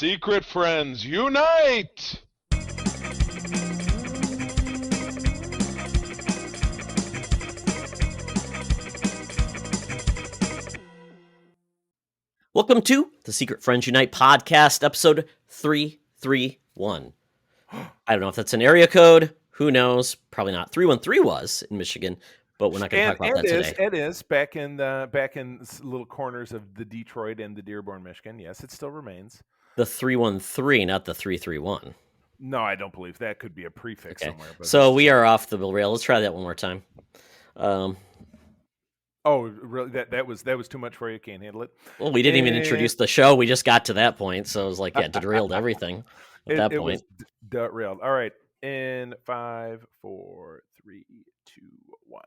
Secret friends, unite! Welcome to the Secret Friends Unite podcast, episode 331. I don't know if that's an area code. Who knows? Probably not. 313 was in Michigan, but we're not going to talk about that today. It is back in little corners of the Detroit and the Dearborn, Michigan. Yes, it still remains. The 313, not the 331. No, I don't believe that could be a prefix somewhere. But so we are off the rail. Let's try that one more time. Oh, really? That was too much for you. Can't handle it. Well, we didn't even introduce the show. We just got to that point, so it was like, derailed everything at that point. Was derailed. All right. In 5, 4, 3, 2, 1.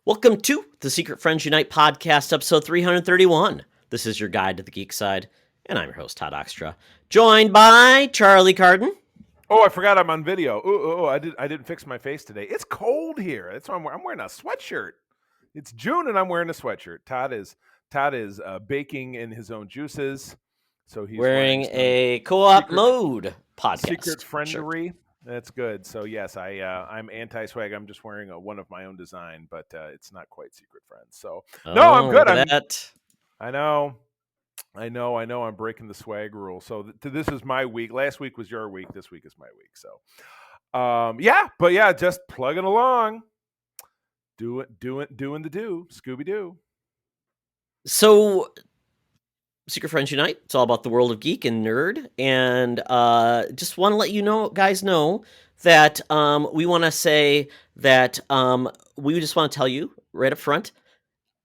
Welcome to the Secret Friends Unite podcast, episode 331. This is your guide to the geek side, and I'm your host, Todd Oxtra, joined by Charlie Carden. Oh, I forgot I'm on video. I didn't fix my face today. It's cold here. That's why I'm wearing a sweatshirt. It's June and I'm wearing a sweatshirt. Todd is baking in his own juices, so he's wearing a co-op mode podcast secret friendery. Shirt. That's good. So yes, I'm anti-swag. I'm just wearing one of my own design, but it's not quite secret friends. So no, I'm good. I know. I'm breaking the swag rule. So this is my week. Last week was your week. This week is my week. So just plugging along. Doing the do, Scooby-Doo. So, Secret Friends Unite, it's all about the world of geek and nerd, and just want to let you guys know that we want to say that we just want to tell you right up front,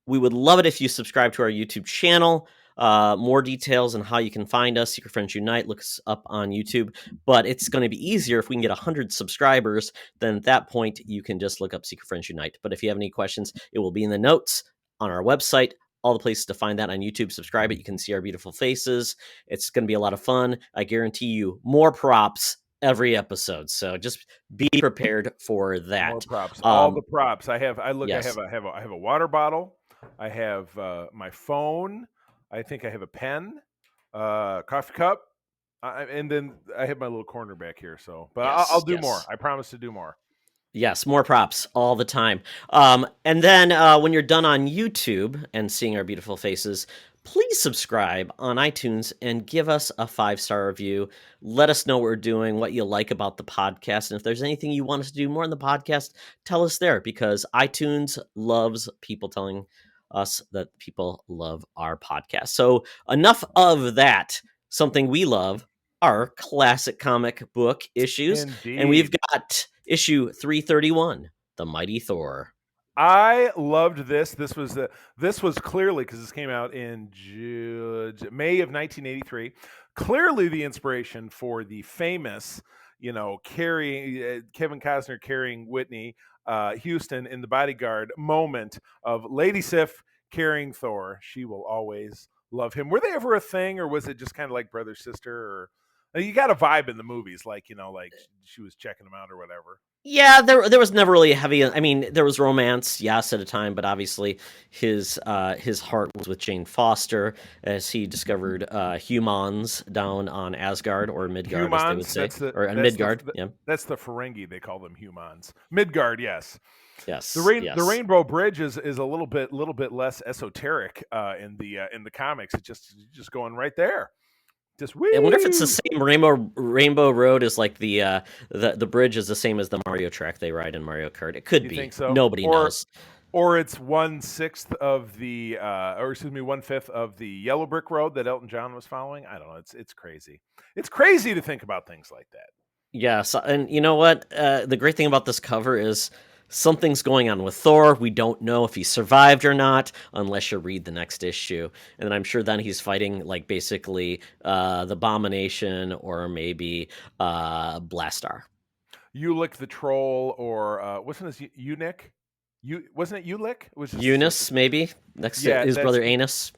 we would love it if you subscribe to our YouTube channel. More details on how you can find us, Secret Friends Unite, looks up on YouTube, but it's going to be easier if we can get 100 subscribers. Then at that point, you can just look up Secret Friends Unite. But if you have any questions, it will be in the notes on our website, all the places to find that on YouTube. Subscribe it. You can see our beautiful faces. It's going to be a lot of fun. I guarantee you more props every episode. So just be prepared for that. More props. All the props. I have a water bottle. I have my phone. I think I have a pen, coffee cup, and then I have my little corner back here. So, but yes, I'll do more. I promise to do more. Yes, more props all the time. And then when you're done on YouTube and seeing our beautiful faces, please subscribe on iTunes and give us a 5-star review. Let us know what we're doing, what you like about the podcast. And if there's anything you want us to do more in the podcast, tell us there, because iTunes loves people telling us that people love our podcast. So enough of that. Something we love are classic comic book issues. Indeed. And we've got issue 331, The Mighty Thor. I loved this. This was clearly, because this came out in May of 1983, clearly the inspiration for the famous, Kevin Costner carrying Whitney Houston in The Bodyguard moment of Lady Sif carrying Thor. She will always love him. Were they ever a thing, or was it just kind of like brother sister? Or you got a vibe in the movies, like she was checking him out or whatever. Yeah, there was never really a heavy. I mean, there was romance, yes, at a time, but obviously his heart was with Jane Foster as he discovered humans down on Asgard, or Midgard, humans, as they would say, or Midgard. Yeah, that's the Ferengi. They call them humans. Midgard, yes. Yes. The Rainbow Bridge is a little bit less esoteric in the comics. It's just going right there. Just whee! I wonder if it's the same Rainbow Road as like the bridge is the same as the Mario track they ride in Mario Kart. It could be. Think so? Nobody knows. Or it's 1/6 of the 1/5 of the yellow brick road that Elton John was following. I don't know. It's crazy. It's crazy to think about things like that. Yes, and you know what? The great thing about this cover is something's going on with Thor. We don't know if he survived or not unless you read the next issue. And then I'm sure then he's fighting like basically the Abomination or maybe Blastar. Ulick the Troll, or wasn't his Eunuch? Wasn't it Ulick? It was Eunice, maybe? Next to his brother Anus.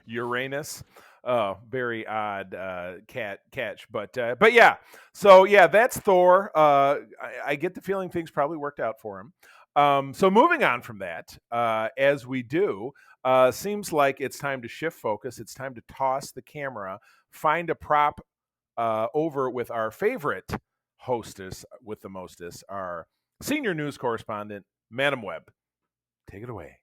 Uranus. Very odd catch, but yeah. So yeah, that's Thor. I get the feeling things probably worked out for him. So moving on from that, as we do, seems like it's time to shift focus. It's time to toss the camera, find a prop over with our favorite hostess with the mostest, our senior news correspondent, Madam Webb. Take it away.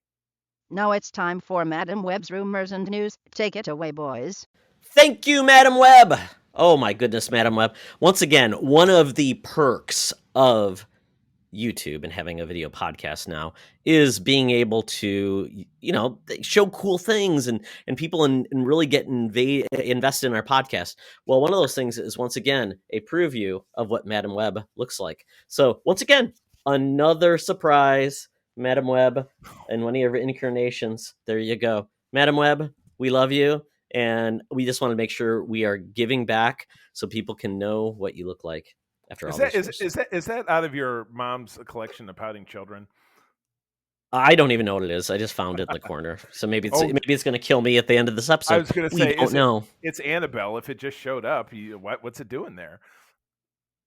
Now it's time for Madam Webb's rumors and news. Take it away, boys. Thank you, Madam Webb. Oh my goodness, Madam Webb. Once again, one of the perks of YouTube and having a video podcast now is being able to, show cool things and people and really get invested in our podcast. Well, one of those things is, once again, a preview of what Madam Webb looks like. So once again, another surprise, Madam Webb, and one of your incarnations. There you go. Madam Webb, we love you. And we just want to make sure we are giving back so people can know what you look like. Is that out of your mom's collection of pouting children? I don't even know what it is. I just found it in the corner. So maybe it's going to kill me at the end of this episode. I was going to say, don't know. It's Annabelle. If it just showed up, what's it doing there?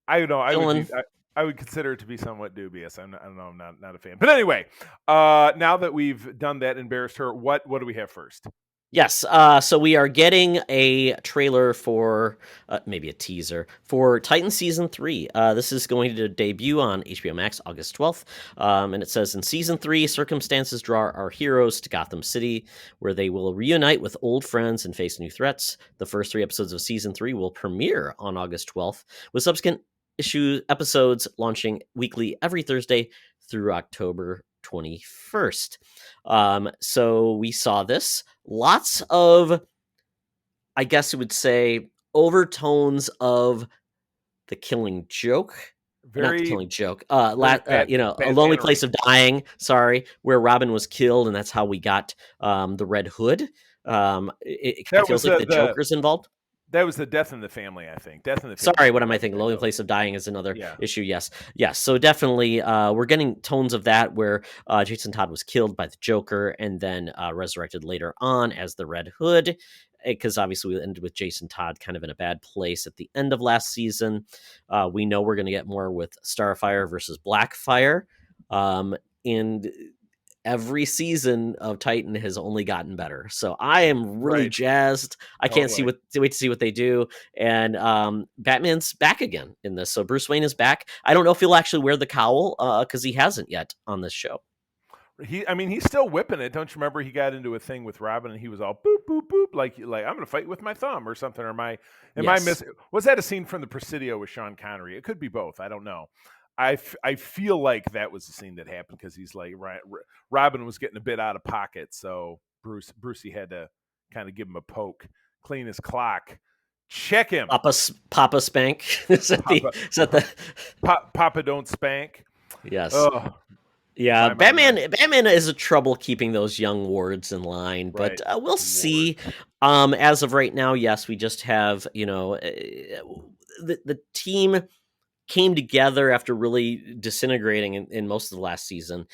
I don't know. I would consider it to be somewhat dubious. I don't know. I'm not a fan. But anyway, now that we've done that, embarrassed her, what do we have first? Yes, so we are getting a trailer for, maybe a teaser, for Titan Season 3. This is going to debut on HBO Max August 12th, and it says, in Season 3, circumstances draw our heroes to Gotham City, where they will reunite with old friends and face new threats. The first 3 episodes of Season 3 will premiere on August 12th, with subsequent episodes launching weekly every Thursday through October 21st. So we saw this. Lots of, I guess you would say, overtones of The Killing Joke. Not The Killing Joke. A Lonely Place of Dying. Sorry, where Robin was killed, and that's how we got the Red Hood. It feels like the Joker's involved. That was the Death in the Family, I think. Death in the Family. Sorry, what am I thinking? Lonely Place of Dying is another issue. Yes. So definitely, we're getting tones of that where Jason Todd was killed by the Joker and then resurrected later on as the Red Hood, because obviously we ended with Jason Todd kind of in a bad place at the end of last season. We know we're going to get more with Starfire versus Blackfire, and every season of Titan has only gotten better. So I am really jazzed. I can't wait to see what they do. And Batman's back again in this. So Bruce Wayne is back. I don't know if he'll actually wear the cowl because he hasn't yet on this show. He's still whipping it. Don't you remember he got into a thing with Robin and he was all boop, boop, boop, like I'm going to fight with my thumb or something. Am I missing? Was that a scene from the Presidio with Sean Connery? It could be both. I don't know. I feel like that was the scene that happened because he's like, Robin was getting a bit out of pocket, so Brucey had to kind of give him a poke, clean his clock, check him. Papa spank. Papa don't spank? Yes. Oh, yeah, Batman is a trouble keeping those young wards in line, but we'll see. As of right now, yes, we just have the team came together after really disintegrating in most of the last season.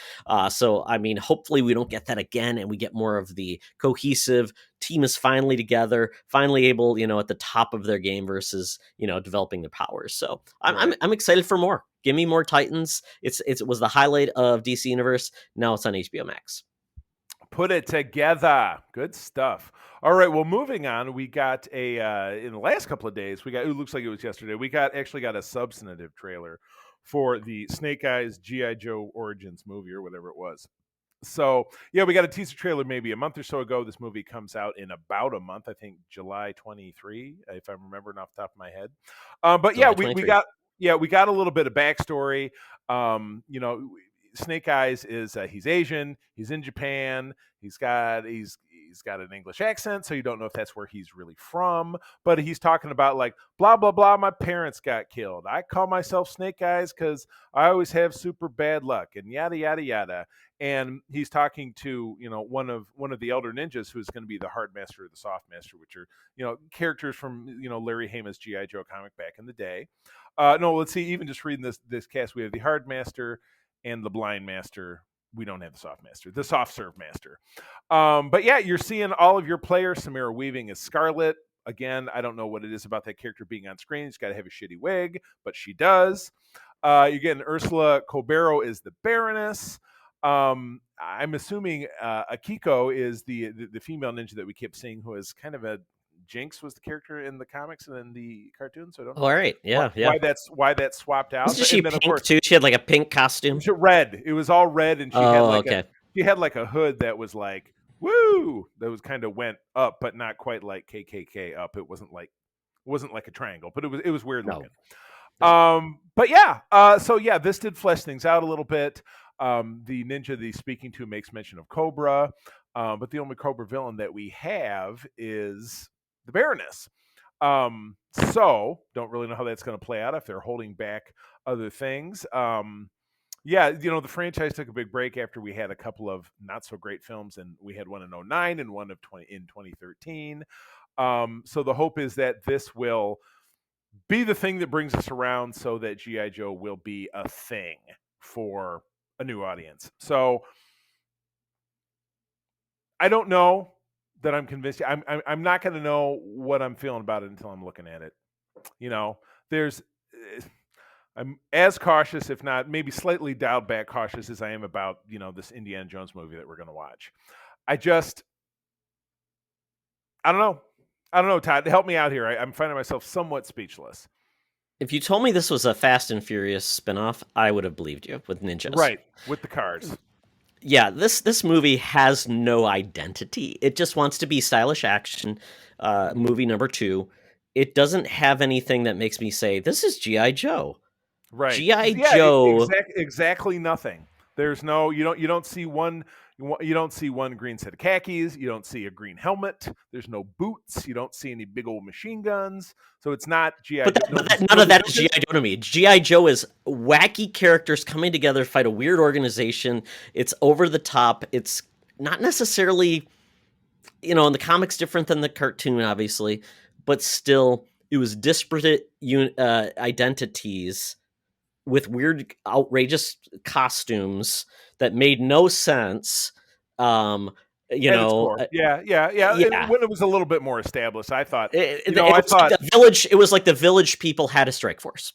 So, hopefully we don't get that again and we get more of the cohesive team is finally together, finally able, at the top of their game versus, developing their powers. So I'm excited for more. Give me more Titans. It was the highlight of DC Universe. Now it's on HBO Max. Put it together. Good stuff. All right. Well, moving on, we got in the last couple of days, it looks like it was yesterday, we actually got a substantive trailer for the Snake Eyes G.I. Joe Origins movie or whatever it was. So, yeah, we got a teaser trailer maybe a month or so ago. This movie comes out in about a month, I think July 23, if I'm remembering off the top of my head. But yeah, we got a little bit of backstory. Snake Eyes is he's Asian, he's in Japan, he's got an English accent, so you don't know if that's where he's really from, but he's talking about like blah blah blah, my parents got killed, I call myself Snake Eyes because I always have super bad luck, and yada yada yada. And he's talking to one of the elder ninjas who's going to be the hard master or the soft master, which are characters from Larry Hama's G.I. Joe comic back in the day. No, let's see, even just reading this cast, we have the hard master and the blind master. We don't have the soft master, the soft serve master. But yeah, you're seeing all of your players. Samara Weaving is Scarlet. Again, I don't know what it is about that character being on screen. She's got to have a shitty wig, but she does. You're getting Ursula Colbero is the Baroness. I'm assuming Akiko is the female ninja that we kept seeing, who is kind of a Jinx was the character in the comics and in the cartoons. So I don't know All right. Yeah. why that's swapped out. Wasn't she And then of pink course too? She had like a pink costume. it was red. It was all red, and she had Oh, like okay. she had like a hood that was like woo, that was kind of went up, but not quite like KKK up. It wasn't like a triangle, but it was weird No. looking. But yeah, so yeah, this did flesh things out a little bit. The ninja that he's speaking to makes mention of Cobra, but the only Cobra villain that we have is the Baroness. So don't really know how that's going to play out if they're holding back other things. Yeah, the franchise took a big break after we had a couple of not so great films, and we had one in 2009 and one in 2013. So the hope is that this will be the thing that brings us around so that G.I. Joe will be a thing for a new audience. So I don't know that I'm convinced. I'm not going to know what I'm feeling about it until I'm looking at it. I'm as cautious, if not maybe slightly dialed back cautious as I am about, this Indiana Jones movie that we're going to watch. I don't know, Todd. Help me out here. I'm finding myself somewhat speechless. If you told me this was a Fast and Furious spinoff, I would have believed you with ninjas. Right, with the cars. Yeah, this movie has no identity. It just wants to be stylish action movie number 2. It doesn't have anything that makes me say, this is G.I. Joe. Right. G.I. Joe. Exactly nothing. There's no, you don't see one green set of khakis. You don't see a green helmet. There's no boots. You don't see any big old machine guns. So it's not G.I. Joe. None of that is G.I. Joe to me. G.I. Joe is wacky characters coming together to fight a weird organization. It's over the top. It's not necessarily, in the comics different than the cartoon, obviously, but still, it was disparate identities with weird, outrageous costumes that made no sense. Yeah. When it was a little bit more established, I thought. It was like the Village people had a strike force.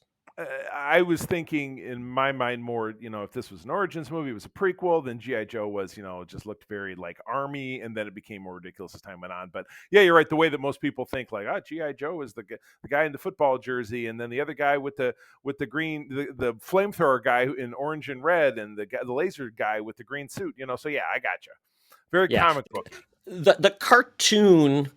I was thinking in my mind more, if this was an Origins movie, it was a prequel, then G.I. Joe was, just looked very like Army, and then it became more ridiculous as time went on. But yeah, you're right. The way that most people think, like, G.I. Joe is the guy in the football jersey, and then the other guy with the green, the flamethrower guy in orange and red, and the laser guy with the green suit. So yeah, I gotcha. Very comic book. The cartoon.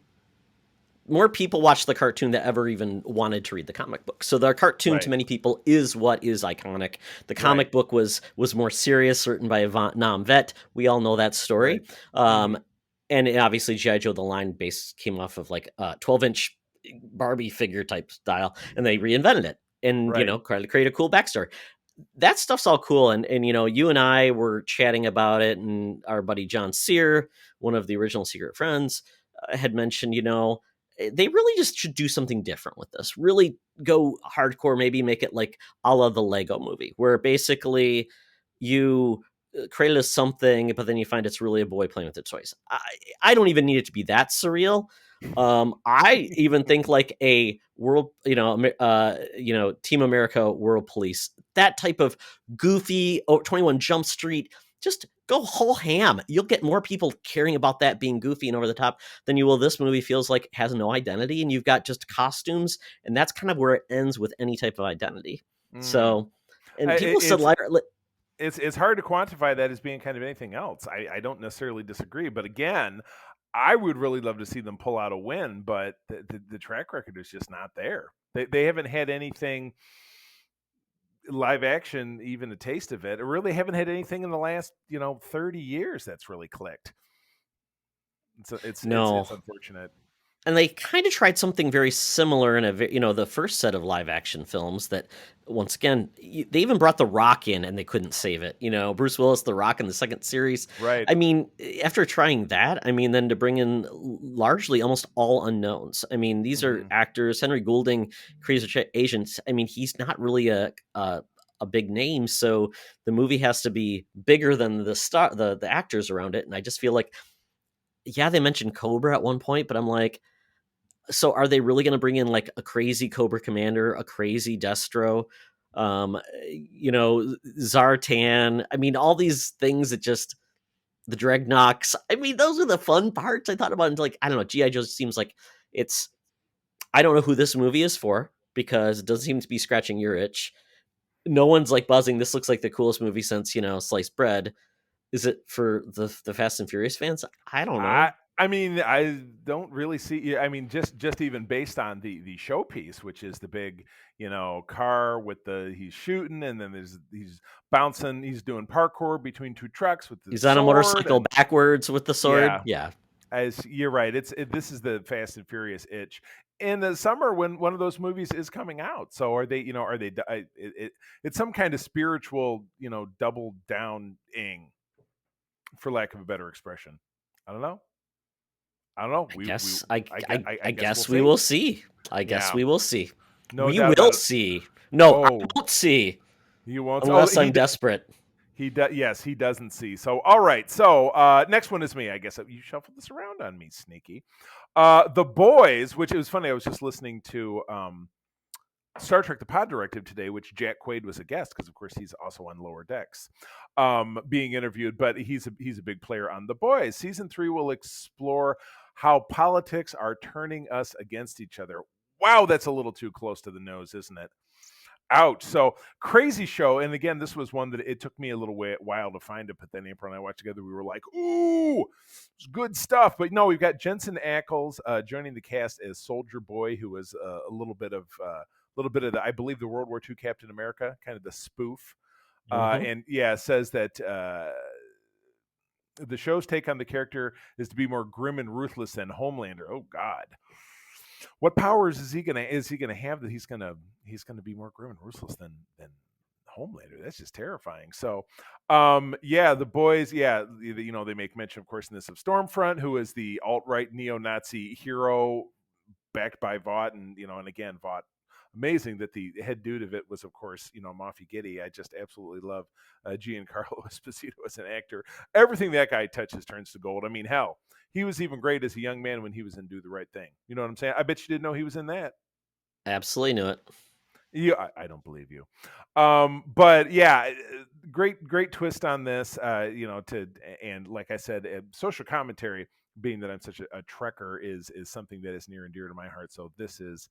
More people watch the cartoon that ever even wanted to read the comic book. So the cartoon to many people is what is iconic. The comic book was more serious, written by Nam Vet. We all know that story. And obviously G.I. Joe, the line base came off of like a 12-inch Barbie figure type style, and they reinvented it and, create a cool backstory. That stuff's all cool. And you and I were chatting about it, and our buddy John Sear, one of the original Secret Friends, had mentioned, they really just should do something different with this. Really go hardcore, maybe make it like a la the Lego movie, where basically you create something, but then you find it's really a boy playing with its toys. I don't even need it to be that surreal. I even think like a world, Team America World Police, that type of goofy 21 Jump Street, just go whole ham. You'll get more people caring about that being goofy and over the top than you will this movie. Feels like has no identity, and you've got just costumes, and that's kind of where it ends with any type of identity. So, and people said it's hard to quantify that as being kind of anything else. I don't necessarily disagree, but again, I would really love to see them pull out a win, but the track record is just not there. They haven't had anything live action, even a taste of it. I really haven't had anything in the last 30 years that's really clicked. So it's unfortunate. And they kind of tried something very similar in the first set of live action films that, once again, they even brought The Rock in and they couldn't save it. Bruce Willis, The Rock in the second series. Right. I mean, after trying that, then to bring in largely almost all unknowns. These are actors. Henry Goulding, Crazy Agents. He's not really a big name, so the movie has to be bigger than the actors around it. And I just feel like, yeah, they mentioned Cobra at one point, but I'm like, so are they really going to bring in like a crazy Cobra Commander, a crazy Destro, Zartan. I mean, all these things that just the Dreadnoks. I mean, those are the fun parts. I thought about it, like, I don't know, G.I. Joe seems like it's. I don't know who this movie is for because it doesn't seem to be scratching your itch. No one's like buzzing. This looks like the coolest movie since sliced bread. Is it for the Fast and Furious fans? I don't know. I mean, I don't really see. I mean, just even based on the showpiece, which is the big, car with he's shooting, and then he's bouncing, he's doing parkour between two trucks with the He's on a sword, motorcycle backwards with the sword. Yeah. As you're right, this is the Fast and Furious itch in the summer when one of those movies is coming out. So are they? It's some kind of spiritual, double downing, for lack of a better expression. I don't know. I guess we will see. I guess we will see. No we doubt will see. No, I Oh. won't see. You won't, unless I'm desperate. He does. Yes, he doesn't see. So, all right. So, next one is me. I guess you shuffled this around on me, sneaky. The Boys, which it was funny. I was just listening to Star Trek: The Pod Directive today, which Jack Quaid was a guest because, of course, he's also on Lower Decks, being interviewed. But he's a big player on The Boys. Season 3 will explore how politics are turning us against each other. Wow, that's a little too close to the nose, isn't it? Ouch. So crazy show. And again, this was one that it took me a little while to find it, but then April and I watched together. We were like, ooh, it's good stuff. But no, we've got Jensen Ackles joining the cast as Soldier Boy, who was a little bit of the, I believe, the World War II Captain America, kind of the spoof. And yeah, says that the show's take on the character is to be more grim and ruthless than Homelander. Oh God. What powers is he gonna have that he's gonna be more grim and ruthless than Homelander? That's just terrifying. So, the Boys, they make mention, of course, in this of Stormfront, who is the alt-right neo-Nazi hero backed by Vought, and again, Vought. Amazing that the head dude of it was, of course, Moffy Giddy. I just absolutely love Giancarlo Esposito as an actor. Everything that guy touches turns to gold. I mean, hell, he was even great as a young man when he was in Do the Right Thing. You know what I'm saying? I bet you didn't know he was in that. Absolutely knew it. Yeah, I don't believe you. But yeah, great twist on this. And like I said, social commentary, being that I'm such a trekker, is something that is near and dear to my heart. So this is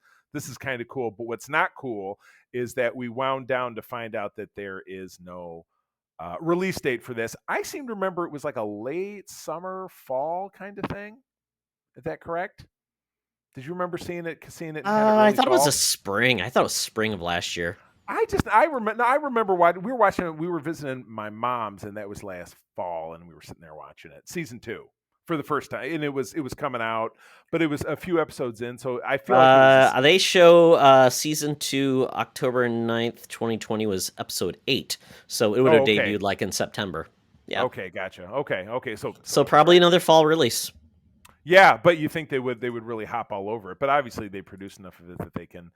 kind of cool. But what's not cool is that we wound down to find out that there is no release date for this. I seem to remember it was like a late summer, fall kind of thing. Is that correct? Did you remember seeing it? I thought it was a spring. I thought it was spring of last year. I remember why we were watching it. We were visiting my mom's, and that was last fall, and we were sitting there watching it, season 2 for the first time, and it was coming out, but it was a few episodes in. So I feel like they show season 2 October 9th, 2020 was episode 8, so it would have debuted like in September. Yeah. Okay, gotcha. Okay. So probably another fall release. Yeah, but you think they would really hop all over it? But obviously they produce enough of it that they can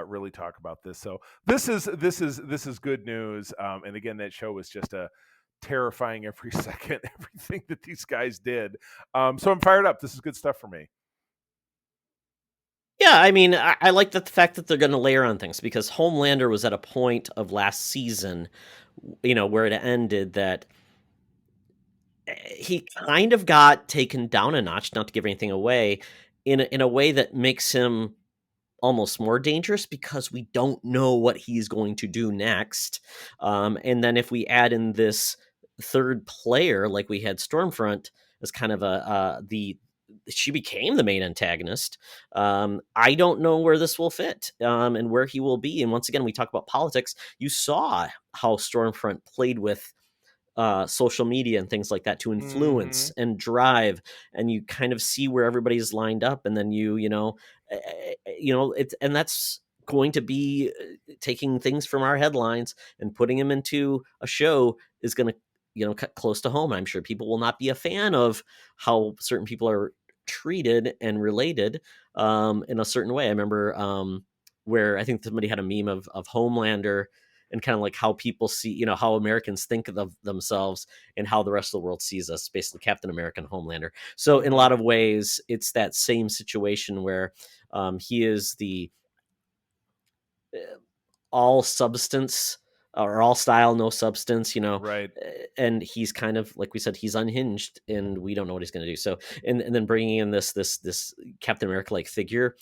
really talk about this. So this is good news. And again, that show was just a terrifying every second, everything that these guys did. So I'm fired up. This is good stuff for me. Yeah, I mean, I like the fact that they're going to layer on things, because Homelander was at a point of last season, where it ended, that he kind of got taken down a notch, not to give anything away, in a way that makes him almost more dangerous, because we don't know what he's going to do next. And then if we add in this third player, like we had Stormfront as kind of she became the main antagonist. I don't know where this will fit and where he will be. And once again, we talk about politics. You saw how Stormfront played with social media and things like that to influence and drive, and you kind of see where everybody's lined up, and then and that's going to be taking things from our headlines and putting them into a show is going to cut close to home. I'm sure people will not be a fan of how certain people are treated and related in a certain way. I remember where I think somebody had a meme of Homelander and kind of like how people see, how Americans think of themselves and how the rest of the world sees us, basically Captain America and Homelander. So in a lot of ways, it's that same situation where he is the all substance or all style, no substance, Right. and he's kind of, like we said, he's unhinged, and we don't know what he's going to do. So, and then bringing in this Captain America like figure,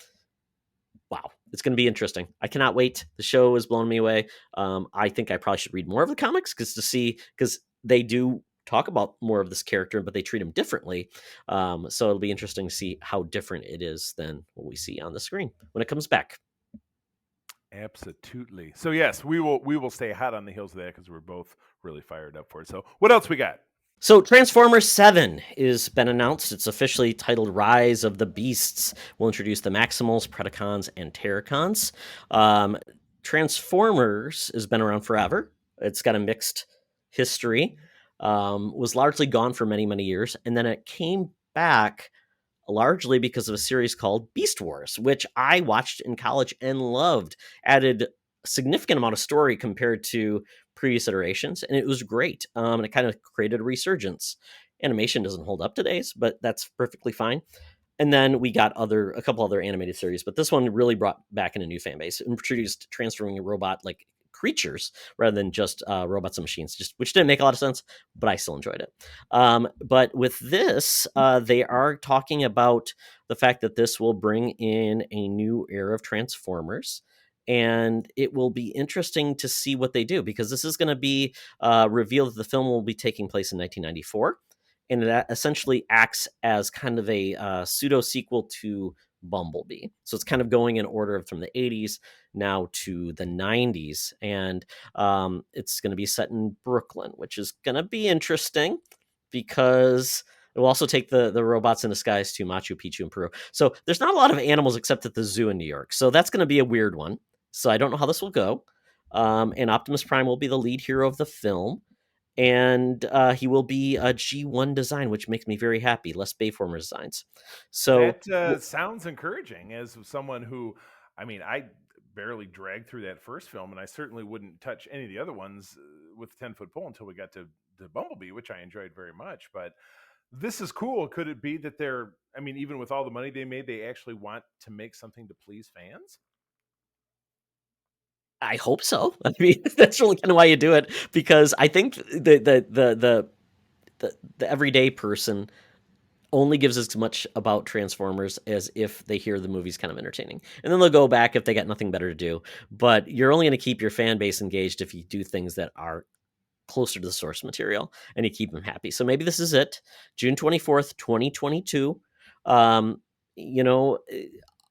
wow, it's going to be interesting. I cannot wait. The show is blowing me away. I think I probably should read more of the comics because they do talk about more of this character, but they treat him differently. So it'll be interesting to see how different it is than what we see on the screen when it comes back. Absolutely. So yes, we will stay hot on the heels of that because we're both really fired up for it. So what else we got? So Transformers 7 is been announced. It's officially titled Rise of the Beasts. We'll introduce the Maximals, Predacons, and Terracons. Transformers has been around forever. It's got a mixed history. Was largely gone for many, many years. And then it came back largely because of a series called Beast Wars, which I watched in college and loved. Added a significant amount of story compared to previous iterations, and it was great. And it kind of created a resurgence. Animation doesn't hold up today's, but that's perfectly fine. And then we got a couple other animated series, but this one really brought back in a new fan base, introduced transforming a robot like creatures rather than just robots and machines, which didn't make a lot of sense, but I still enjoyed it. But with this, they are talking about the fact that this will bring in a new era of Transformers. And it will be interesting to see what they do, because this is going to be revealed that the film will be taking place in 1994. And it essentially acts as kind of a pseudo sequel to Bumblebee. So it's kind of going in order from the 80s now to the 90s. And it's going to be set in Brooklyn, which is going to be interesting because it will also take the robots in disguise to Machu Picchu in Peru. So there's not a lot of animals except at the zoo in New York. So that's going to be a weird one. So I don't know how this will go. And Optimus Prime will be the lead hero of the film. And he will be a G1 design, which makes me very happy. Less Bayformer designs. So That sounds encouraging as someone who, I mean, I barely dragged through that first film, and I certainly wouldn't touch any of the other ones with a 10-foot pole until we got to Bumblebee, which I enjoyed very much. But this is cool. Could it be that they're, I mean, even with all the money they made, they actually want to make something to please fans? I hope so. I mean, that's really kind of why you do it, because I think the everyday person only gives as much about Transformers as if they hear the movie's kind of entertaining. And then they'll go back if they got nothing better to do. But you're only going to keep your fan base engaged if you do things that are closer to the source material and you keep them happy. So maybe this is it. June 24th, 2022. You know,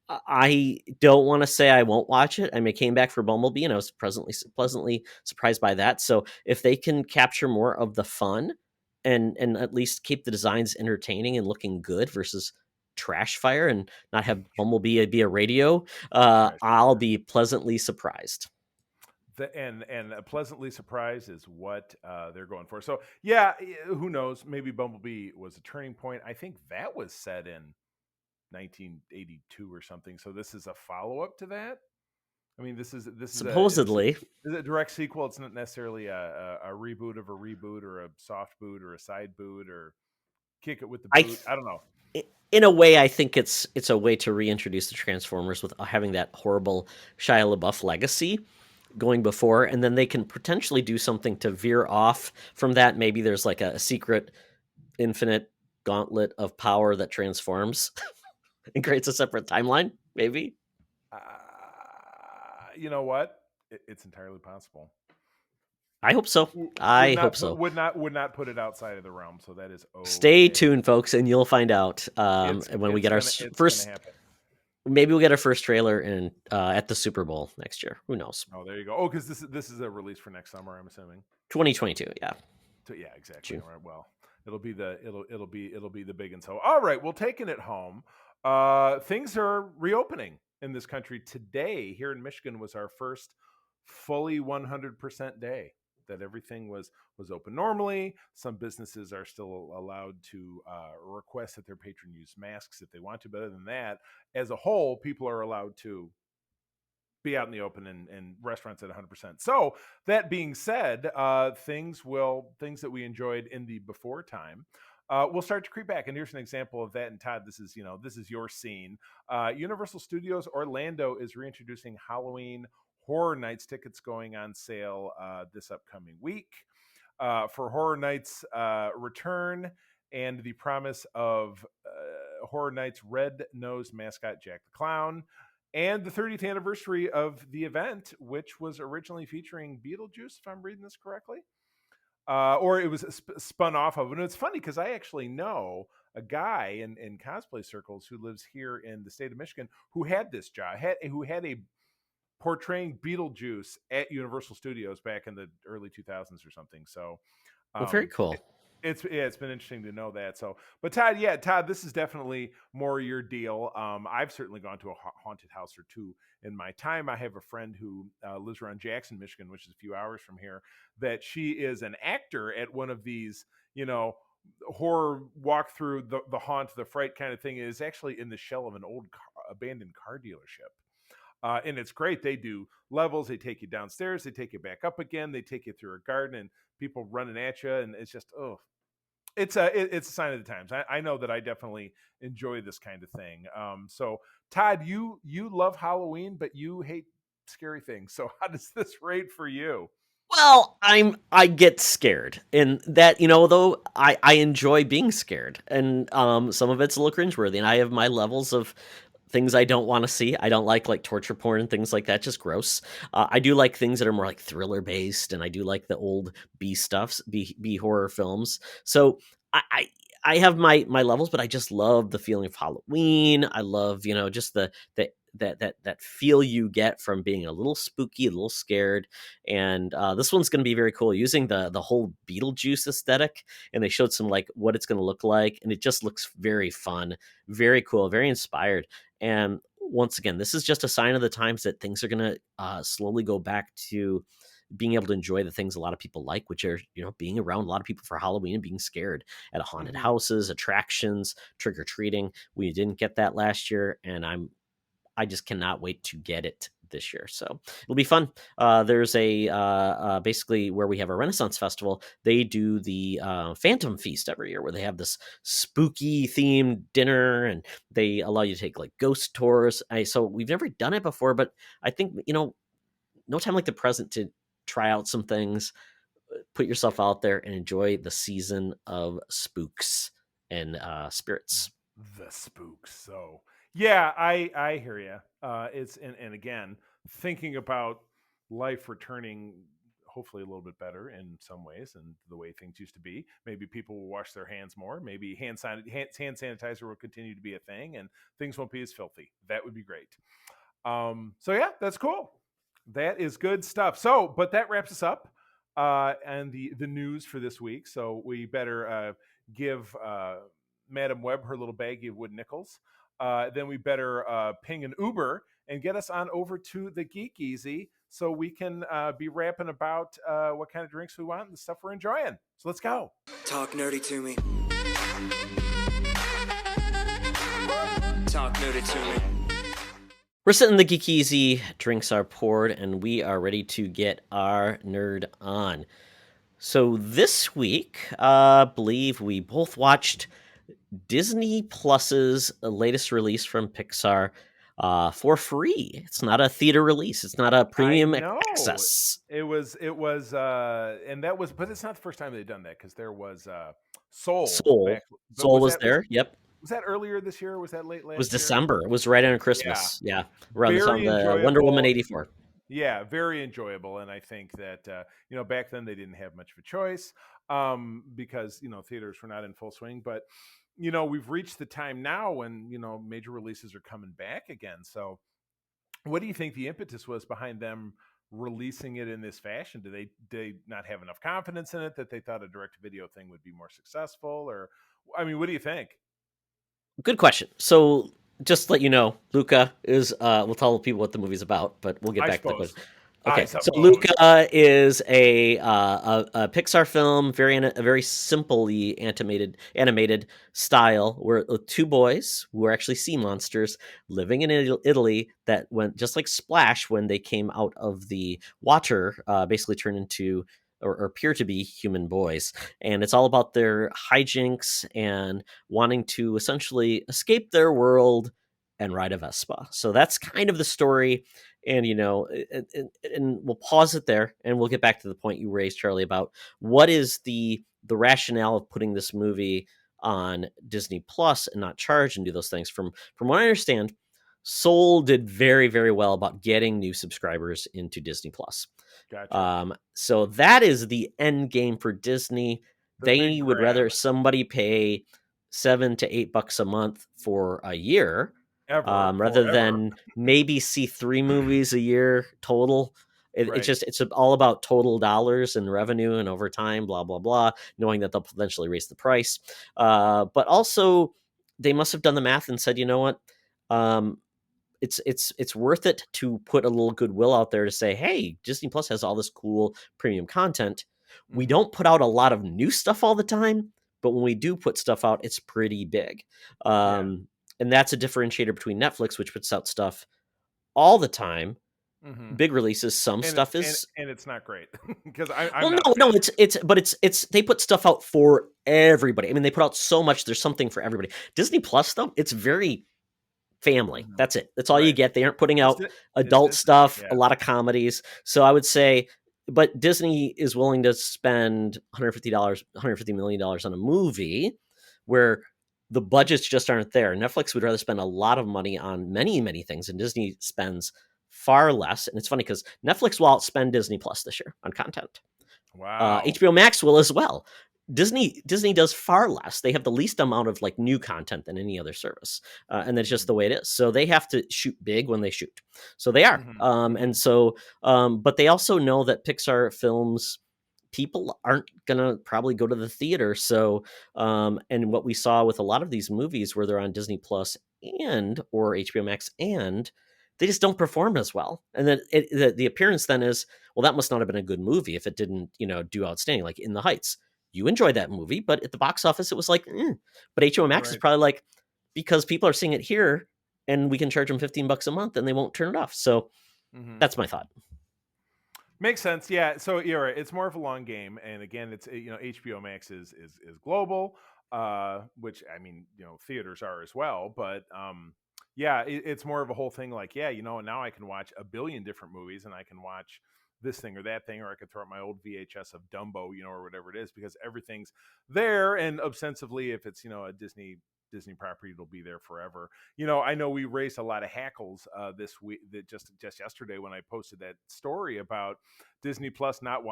I don't want to say I won't watch it. I mean, I came back for Bumblebee and I was pleasantly surprised by that. So if they can capture more of the fun and at least keep the designs entertaining and looking good versus trash fire and not have Bumblebee be a radio, I'll be pleasantly surprised. And pleasantly surprised is what they're going for. So yeah, who knows? Maybe Bumblebee was a turning point. I think that was set in 1982 or something. So this is a follow up to that. I mean, this is supposedly is a direct sequel. It's not necessarily a reboot of a reboot or a soft boot or a side boot or kick it with the boot. I don't know. In a way, I think it's a way to reintroduce the Transformers with having that horrible Shia LaBeouf legacy going before, and then they can potentially do something to veer off from that. Maybe there's like a secret infinite gauntlet of power that transforms and creates a separate timeline, maybe. You know what? It's entirely possible. I hope so. I hope so. Would not put it outside of the realm. So that is okay. Stay tuned, folks, and you'll find out when we get our first. Maybe we'll get our first trailer in at the Super Bowl next year. Who knows? Oh, there you go. Oh, because this is a release for next summer, I'm assuming. 2022. Yeah. So, yeah, exactly. All right. Well, it'll be the big and so. All right. Well, taking it home. Things are reopening in this country today. Here in Michigan was our first fully 100% day that everything was open normally. Some businesses are still allowed to request that their patron use masks if they want to. But other than that, as a whole, people are allowed to be out in the open and restaurants at 100%. So that being said, things that we enjoyed in the before time will start to creep back. And here's an example of that. And Todd, this is your scene. Universal Studios Orlando is reintroducing Halloween Horror Nights tickets going on sale this upcoming week. For Horror Nights return and the promise of Horror Nights red-nosed mascot Jack the Clown, and the 30th anniversary of the event, which was originally featuring Beetlejuice, if I'm reading this correctly. Or it was spun off of. And it's funny because I actually know a guy in cosplay circles who lives here in the state of Michigan who had this job, who had a portraying Beetlejuice at Universal Studios back in the early 2000s or something. So, Well, very cool. It's been interesting to know that. So, but Todd, this is definitely more your deal. I've certainly gone to a haunted house or two in my time. I have a friend who lives around Jackson, Michigan, which is a few hours from here, that she is an actor at one of these, horror walk through the haunt, the fright kind of thing. Is actually in the shell of an old abandoned car dealership. And it's great. They do levels. They take you downstairs. They take you back up again. They take you through a garden and people running at you. And it's just, it's a sign of the times. I know that I definitely enjoy this kind of thing. So Todd, you love Halloween, but you hate scary things. So how does this rate for you? Well, I get scared, and that, though I enjoy being scared, and some of it's a little cringeworthy, and I have my levels of things I don't want to see. I don't like torture porn and things like that, just gross. I do like things that are more like thriller based, and I do like the old B horror films. So I have my levels, but I just love the feeling of Halloween. I love, just that feel you get from being a little spooky, a little scared. And this one's going to be very cool, using the whole Beetlejuice aesthetic. And they showed some what it's going to look like, and it just looks very fun, very cool, very inspired. And once again, this is just a sign of the times that things are going to slowly go back to being able to enjoy the things a lot of people like, which are, being around a lot of people for Halloween and being scared at haunted houses, attractions, trick-or-treating. We didn't get that last year, and I just cannot wait to get it this year. So it'll be fun. There's a basically where we have a Renaissance festival. They do the Phantom Feast every year, where they have this spooky themed dinner, and they allow you to take ghost tours. So we've never done it before, but I think no time like the present to try out some things, put yourself out there, and enjoy the season of spooks and spirits. The spooks. So yeah, I hear you. It's and again, thinking about life returning hopefully a little bit better in some ways and the way things used to be. Maybe people will wash their hands more. Maybe hand sanitizer will continue to be a thing, and things won't be as filthy. That would be great. So yeah, that's cool. That is good stuff. So, but that wraps us up and the news for this week. So we better give Madam Webb her little baggie of wood nickels. Then we better ping an Uber and get us on over to the Geek Easy so we can be rapping about what kind of drinks we want and the stuff we're enjoying. So let's go. Talk nerdy to me. Talk nerdy to me. We're sitting in the Geek Easy, drinks are poured, and we are ready to get our nerd on. So this week, I believe we both watched Disney Plus's latest release from Pixar for free. It's not a theater release. It's not a premium access. It was, and that was, but it's not the first time they've done that, because there was Soul. Soul was there. Yep. Was that earlier this year? Or was that late last year? It was December. It was right on Christmas. Yeah. Around the time of Wonder Woman 84. Yeah, very enjoyable. And I think that, back then they didn't have much of a choice because, theaters were not in full swing. But, we've reached the time now when, major releases are coming back again. So what do you think the impetus was behind them releasing it in this fashion? Do they not have enough confidence in it that they thought a direct-to-video thing would be more successful? Or, what do you think? Good question. So just to let you know, Luca is, we'll tell people what the movie's about, but we'll get back to the question. Okay, so Luca is a Pixar film, very simply animated style, where two boys who are actually sea monsters living in Italy that went just like Splash when they came out of the water, basically turned into or appear to be human boys. And it's all about their hijinks and wanting to essentially escape their world and ride a Vespa. So that's kind of the story. And and we'll pause it there, and we'll get back to the point you raised, Charlie, about what is the rationale of putting this movie on Disney Plus and not charge and do those things. From what I understand, Soul did very, very well about getting new subscribers into Disney Plus. Gotcha. So that is the end game for Disney. The They big would grab. rather somebody pay $7 to $8 a month for a year, rather Forever. than maybe see 3 movies a year total. Right. It's all about total dollars and revenue and over time, blah blah blah. Knowing that they'll potentially raise the price, but also they must have done the math and said, you know what, it's worth it to put a little goodwill out there to say, hey, Disney Plus has all this cool premium content. We Mhm. don't put out a lot of new stuff all the time, but when we do put stuff out, it's pretty big. And that's a differentiator between Netflix, which puts out stuff all the time, Mhm. big releases. Some And stuff is and it's not great because I'm well, not a no, fan. it's they put stuff out for everybody. I mean, they put out so much. There's something for everybody. Disney Plus, though, it's very family. Mhm. That's it. That's all you Right. get. They aren't putting out It's adult Disney. stuff, Yeah. a lot of comedies. So I would say, but Disney is willing to spend $150 million on a movie where the budgets just aren't there. Netflix would rather spend a lot of money on many, many things, and Disney spends far less. And it's funny because Netflix will outspend Disney Plus this year on content. Wow. HBO Max will as well. Disney does far less. They have the least amount of like new content than any other service, and that's just the way it is. So they have to shoot big when they shoot. So they are, Mhm. and so, but they also know that Pixar films, people aren't gonna probably go to the theater. So, and what we saw with a lot of these movies where they're on Disney Plus and or HBO Max, and they just don't perform as well. And then the appearance then is, well, that must not have been a good movie if it didn't, do outstanding. Like In the Heights, you enjoyed that movie, but at the box office, it was like, but HBO Max is Right. probably like, because people are seeing it here, and we can charge them $15 a month, and they won't turn it off. So Mhm. that's my thought. Makes sense. Yeah. So you're right. It's more of a long game, and again, it's HBO Max is global, which I mean theaters are as well, but yeah, it's more of a whole thing. Like now I can watch a billion different movies, and I can watch this thing or that thing, or I could throw out my old VHS of Dumbo, or whatever it is, because everything's there. And ostensibly, if it's a Disney property, it'll be there forever. I know we raised a lot of hackles this week, that just yesterday when I posted that story about Disney Plus not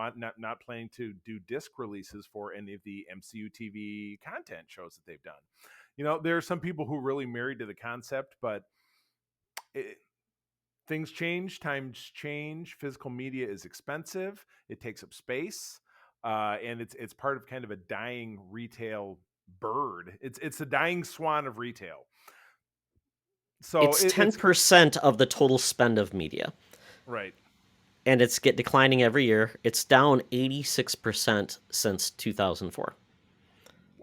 planning to do disc releases for any of the MCU TV content shows that they've done. There are some people who are really married to the concept, but things change, times change. Physical media is expensive. It takes up space, and it's part of kind of a dying retail bird. It's a dying swan of retail. So It's it's 10% of the total spend of media, right. and it's declining every year. It's down 86% since 2004.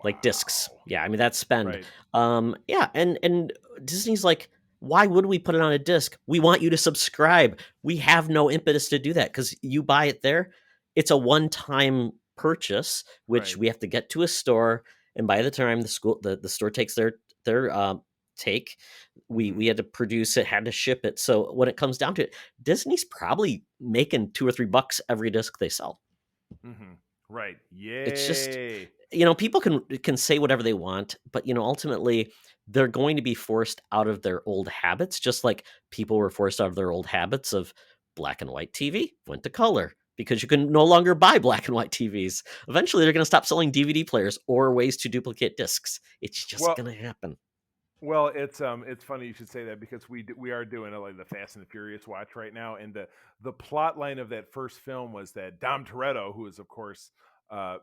Like discs. Wow. Yeah, I mean that's spend. Right. Yeah, and Disney's like, why would we put it on a disc? We want you to subscribe. We have no impetus to do that because you buy it there. It's a one-time purchase, which Right. we have to get to a store, and by the time the store takes their take, we had to produce it, had to ship it. So when it comes down to it, Disney's probably making $2 or $3 every disc they sell. Mm-hmm. Right. It's just, Yay. people can say whatever they want, but ultimately they're going to be forced out of their old habits, just like people were forced out of their old habits of black and white TV, went to color because you can no longer buy black and white TVs. Eventually they're going to stop selling DVD players or ways to duplicate discs. It's just Well, going to happen. Well, it's funny you should say that because we are doing like the Fast and the Furious watch right now, and the plot line of that first film was that Dom Toretto, who is of course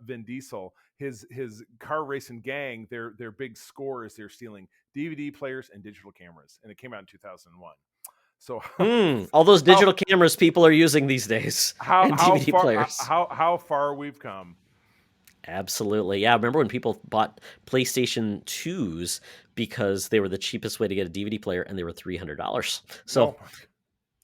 Vin Diesel, his car racing gang, their big score is they're stealing DVD players and digital cameras, and it came out in 2001. So All those how digital cameras people are using these days how and how DVD far players. how far we've come. Absolutely. Yeah. Remember when people bought PlayStation 2s because they were the cheapest way to get a DVD player and they were $300. So No.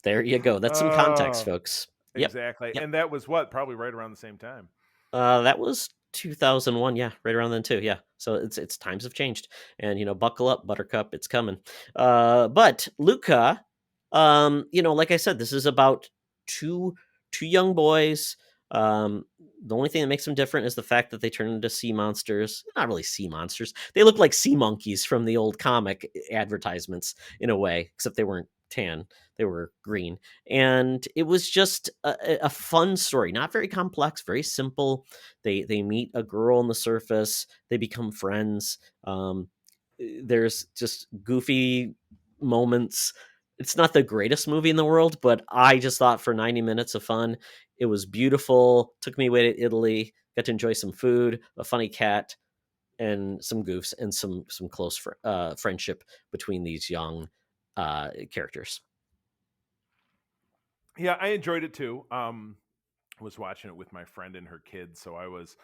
there you go. That's some context, folks. Yep. Exactly. Yep. And that was probably right around the same time. That was 2001. Yeah. Right around then too. Yeah. So it's times have changed, and buckle up, Buttercup. It's coming. But Luca, Like I said, this is about two young boys. The only thing that makes them different is the fact that they turn into sea monsters. Not really sea monsters. They look like sea monkeys from the old comic advertisements in a way, except they weren't tan. They were green. And it was just a fun story, not very complex, very simple. They meet a girl on the surface. They become friends. There's just goofy moments. It's not the greatest movie in the world, but I just thought for 90 minutes of fun, it was beautiful. Took me away to Italy, got to enjoy some food, a funny cat, and some goofs, and some close friendship between these young characters. Yeah, I enjoyed it too. Was watching it with my friend and her kids, so I was,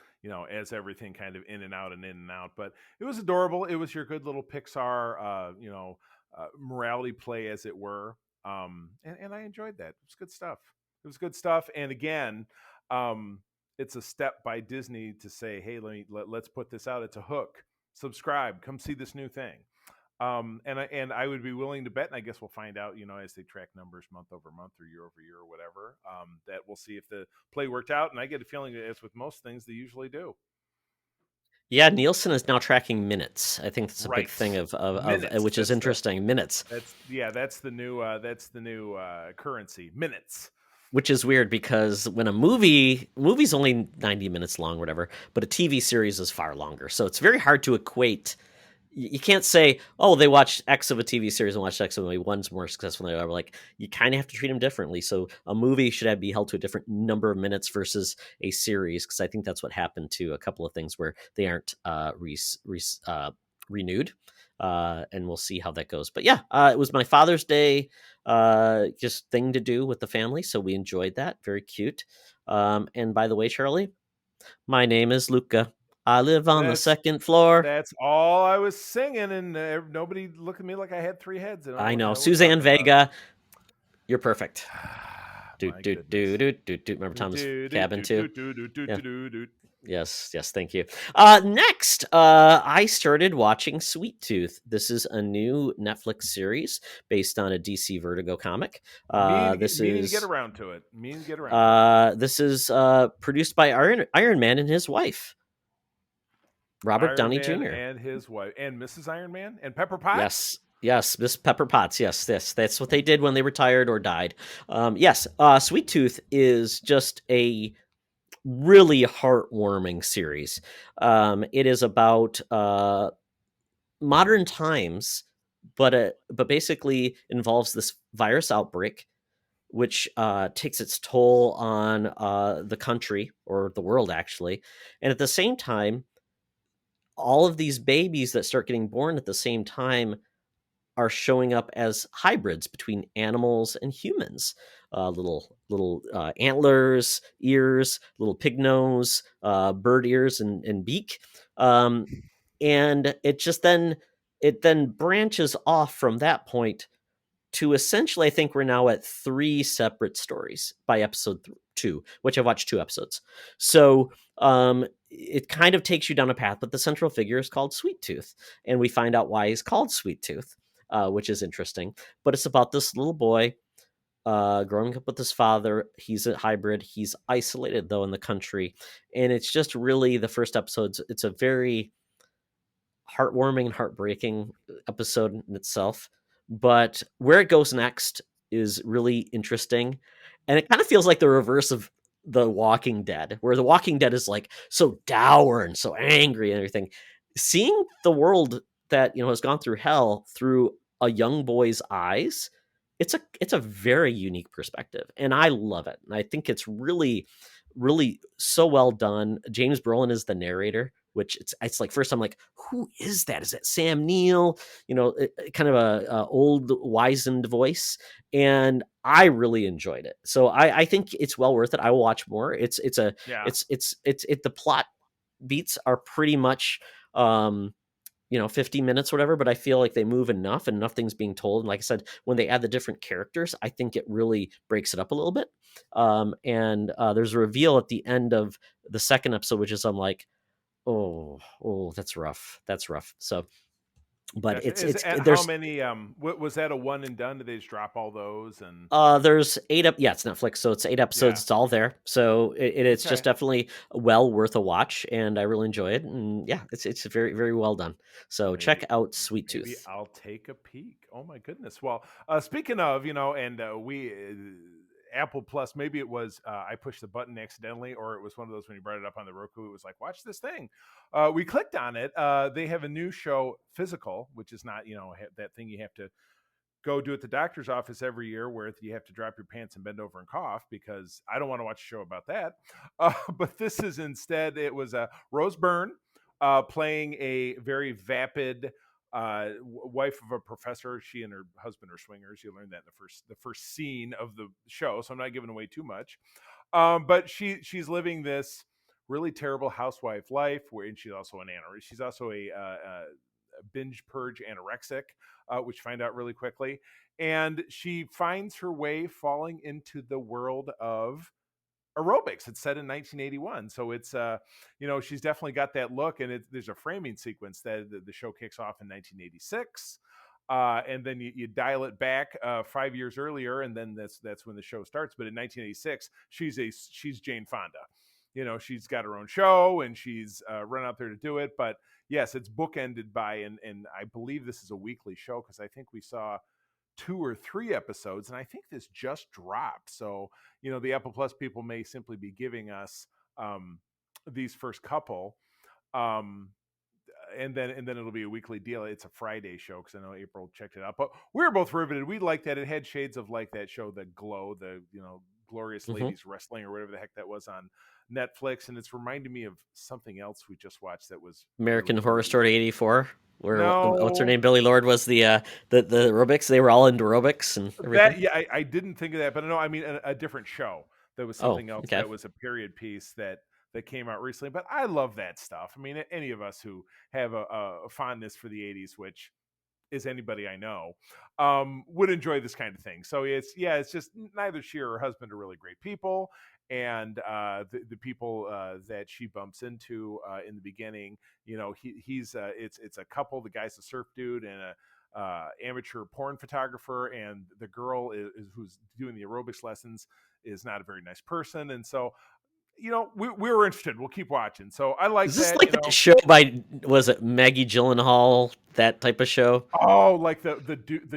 as everything kind of in and out and in and out. But it was adorable. It was your good little Pixar, morality play, as it were. And I enjoyed that. It was good stuff. It was good stuff. And again, it's a step by Disney to say, hey, let's put this out. It's a hook. Subscribe. Come see this new thing. And I would be willing to bet, and I guess we'll find out, as they track numbers month over month or year over year or whatever, that we'll see if the play worked out. And I get a feeling that, as with most things, they usually do. Yeah, Nielsen is now tracking minutes. I think that's a big Right. thing of Minutes. which is interesting. Minutes, That's the new currency. Minutes. which is weird because when movie's only 90 minutes long, whatever, but a TV series is far longer. So it's very hard to equate. You can't say, oh, they watched X of a TV series and watched X of a movie. One's more successful than the other. Like, you kind of have to treat them differently. So a movie should be held to a different number of minutes versus a series, because I think that's what happened to a couple of things where they aren't renewed. And we'll see how that goes. But yeah, it was my Father's Day just thing to do with the family. So we enjoyed that. Very cute. And by the way, Charlie, my name is Luca. I live on the second floor. That's all I was singing, and nobody looked at me like I had three heads. I know. Suzanne Vega, you're perfect. My Remember Thomas Cabin too? Yes, thank you. Next, I started watching Sweet Tooth. This is a new Netflix series based on a DC Vertigo comic. Meaning to get around to it. This is produced by Iron Man and his wife, Robert Iron Downey Man Jr. and his wife, and Mrs. Iron Man, and Pepper Potts. Yes, Miss Pepper Potts. Yes, that's what they did when they retired or died. Sweet Tooth is just a really heartwarming series. It is about modern times, but basically involves this virus outbreak, which takes its toll on the country, or the world, actually. And at the same time, all of these babies that start getting born at the same time are showing up as hybrids between animals and humans. Little antlers, ears, little pig nose, bird ears, and beak. And it then branches off from that point to essentially, I think we're now at 3 separate stories by episode 2, which I watched 2 episodes. So it kind of takes you down a path, but the central figure is called Sweet Tooth, and we find out why he's called Sweet Tooth, which is interesting. But it's about this little boy growing up with his father. He's a hybrid. He's isolated, though, in the country, and it's just really the first episodes. It's a very heartwarming and heartbreaking episode in itself, but where it goes next is really interesting. And it kind of feels like the reverse of The Walking Dead, where The Walking Dead is like so dour and so angry and everything. Seeing the world that has gone through hell through a young boy's eyes, it's a very unique perspective, and I love it. And I think it's really, really so well done. James Brolin is the narrator, which it's like, first I'm like, who is that? Is that Sam Neill? Kind of a old wizened voice, and I really enjoyed it. So I think it's well worth it. I will watch more. The plot beats are pretty much 50 minutes or whatever, but I feel like they move enough and nothing's being told. And like I said, when they add the different characters, I think it really breaks it up a little bit. And there's a reveal at the end of the second episode, which is I'm like, oh, that's rough. So But Gotcha. it's And how there's many? Was that a one and done? Did they just drop all those? And there's yeah, it's Netflix, so it's 8 episodes. yeah, It's all there, so it's just okay. definitely well worth a watch, and I really enjoy it. And yeah, it's very very well done. So check Maybe out Sweet maybe Tooth. I'll take a peek. Oh my goodness. Well, speaking of, and we Apple Plus, maybe it was I pushed the button accidentally, or it was one of those when you brought it up on the Roku. It was like, watch this thing. We clicked on it. They have a new show, Physical, which is not that thing you have to go do at the doctor's office every year where you have to drop your pants and bend over and cough, because I don't want to watch a show about that. But this is instead, it was Rose Byrne playing a very vapid wife of a professor. She and her husband are swingers. You learn that in the first scene of the show, so I'm not giving away too much. But she's living this really terrible housewife life, and she's also an anorexic. She's also a binge purge anorexic, which you find out really quickly. And she finds her way falling into the world of aerobics. It's set in 1981, so it's she's definitely got that look. And there's a framing sequence that the show kicks off in 1986. And then you dial it back 5 years earlier, and then that's when the show starts. But in 1986, she's Jane Fonda. She's got her own show, and she's run out there to do it. But yes, it's bookended by, and I believe this is a weekly show, because I think we saw 2 or 3 episodes, and I think this just dropped. So the Apple Plus people may simply be giving us these first couple. And then it'll be a weekly deal. It's a Friday show, because I know April checked it out. But we were both riveted. We liked that. It had shades of like that show, The Glow, the Glorious Mhm. Ladies Wrestling, or whatever the heck that was on Netflix. And it's reminded me of something else we just watched that was American really, Horror really Story '84, where what's her no. name, Billy Lord was the aerobics. They were all into aerobics and everything. That, yeah, I didn't think of that, but no, I mean a different show. There was Oh, something else okay. that was a period piece that came out recently. But I love that stuff. I mean, any of us who have a fondness for the '80s, which is anybody I know, would enjoy this kind of thing. So it's just neither she or her husband are really great people, and the people that she bumps into in the beginning, he's it's a couple. The guy's a surf dude and a amateur porn photographer, and the girl is who's doing the aerobics lessons is not a very nice person. And so we were interested. We'll keep watching. So I like Is this that. like that show by, was it Maggie Gyllenhaal, that type of show? Oh, like the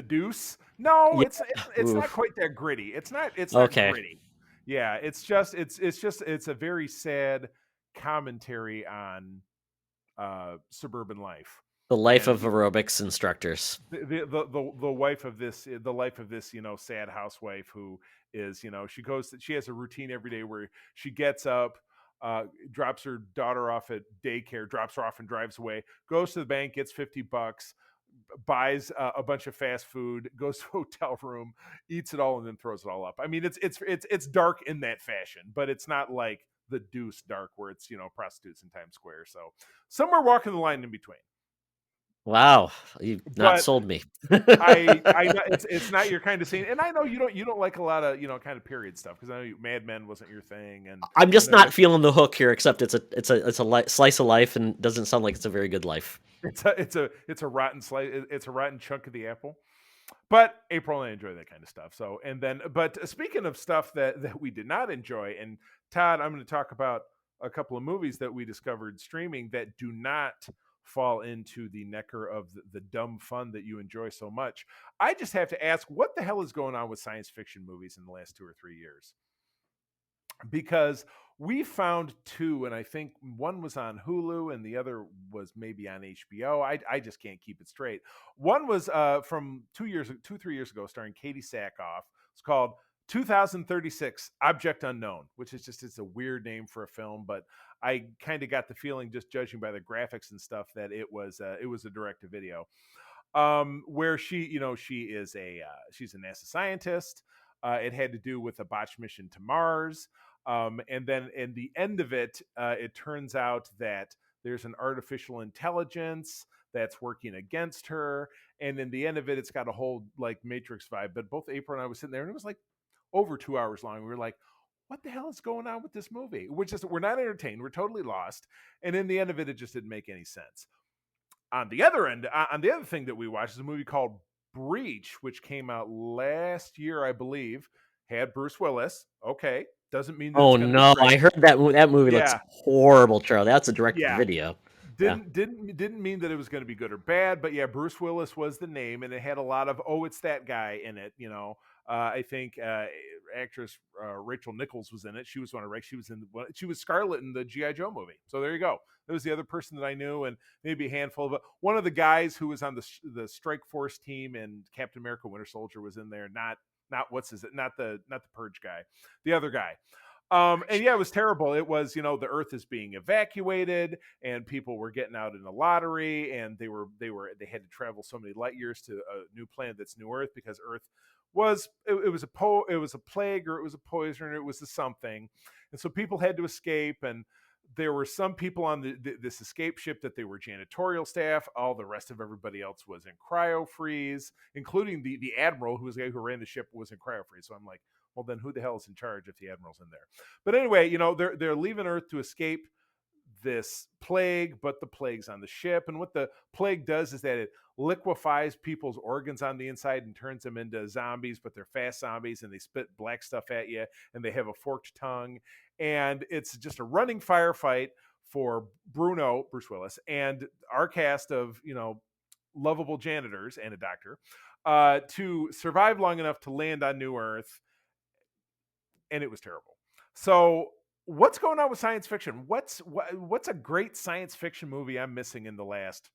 Deuce? No, Yeah. it's not Oof. quite that gritty. It's not Okay. gritty. Yeah, it's a very sad commentary on suburban life. The life And of aerobics instructors. the wife of this the life of this sad housewife who is she has a routine every day where she gets up, drops her daughter off at daycare, drops her off and drives away, goes to the bank, gets $50, buys a bunch of fast food, goes to a hotel room, eats it all, and then throws it all up. I mean, it's dark in that fashion, but it's not like the Deuce dark where it's prostitutes in Times Square. So somewhere walking the line in between. Wow, you've not But sold me. I know it's not your kind of scene, and I know you don't like a lot of kind of period stuff, because I know Mad Men wasn't your thing, and I'm I just know you not feeling the hook here. Except it's a slice of life, and doesn't sound like it's a very good life. it's a rotten slice, it's a rotten chunk of the apple. But April and I enjoy that kind of stuff. So, but speaking of stuff that we did not enjoy, and Todd, I'm going to talk about a couple of movies that we discovered streaming that do not fall into the necker of the dumb fun that you enjoy so much. I just have to ask, what the hell is going on with science fiction movies in the last 2 or 3 years? Because we found two, and I think one was on Hulu and the other was maybe on HBO. I just can't keep it straight. One was from 3 years ago, starring Katie Sackhoff. It's called 2036 Object Unknown, which is it's a weird name for a film, but I kind of got the feeling, just judging by the graphics and stuff, that it was a direct to video, where she is she's a NASA scientist. It had to do with a botched mission to Mars. And then in the end of it, it turns out that there's an artificial intelligence that's working against her. And in the end of it, it's got a whole like Matrix vibe. But both April and I was sitting there, and it was like over 2 hours long. We were like, what the hell is going on with this movie? We're not entertained. We're totally lost. And in the end of it, it just didn't make any sense. on the other end, on the other thing that we watched is a movie called Breach, which came out last year, I believe. Had Bruce Willis. Okay, doesn't mean that Oh it's going to be no, great. I heard that movie looks Yeah, horrible, Charlie. That's a direct to yeah. video. Yeah. Didn't mean that it was going to be good or bad, but yeah, Bruce Willis was the name, and it had a lot of it's that guy in it. I think actress Rachel Nichols was in it. She was one of she was Scarlet in the GI Joe movie. So there you go. There was the other person that I knew, and maybe a handful of one of the guys who was on the Strike Force team and Captain America: Winter Soldier was in there. Not not the Purge guy, the other guy. And yeah, it was terrible. It was, the Earth is being evacuated, and people were getting out in the lottery, and they had to travel so many light years to a new planet that's New Earth, because Earth was it was a plague, or it was a poison, or it was a something, and so people had to escape. And there were some people on this escape ship that they were janitorial staff. All the rest of everybody else was in cryo freeze, including the admiral, who was the guy who ran the ship, was in cryo freeze. So I'm like, well, then who the hell is in charge if the admiral's in there? But anyway, they're leaving Earth to escape this plague, but the plague's on the ship. And what the plague does is that it liquefies people's organs on the inside and turns them into zombies, but they're fast zombies, and they spit black stuff at you, and they have a forked tongue. And it's just a running firefight for Bruce Willis, and our cast of, lovable janitors and a doctor to survive long enough to land on New Earth. And it was terrible. So what's going on with science fiction? What's a great science fiction movie I'm missing in the last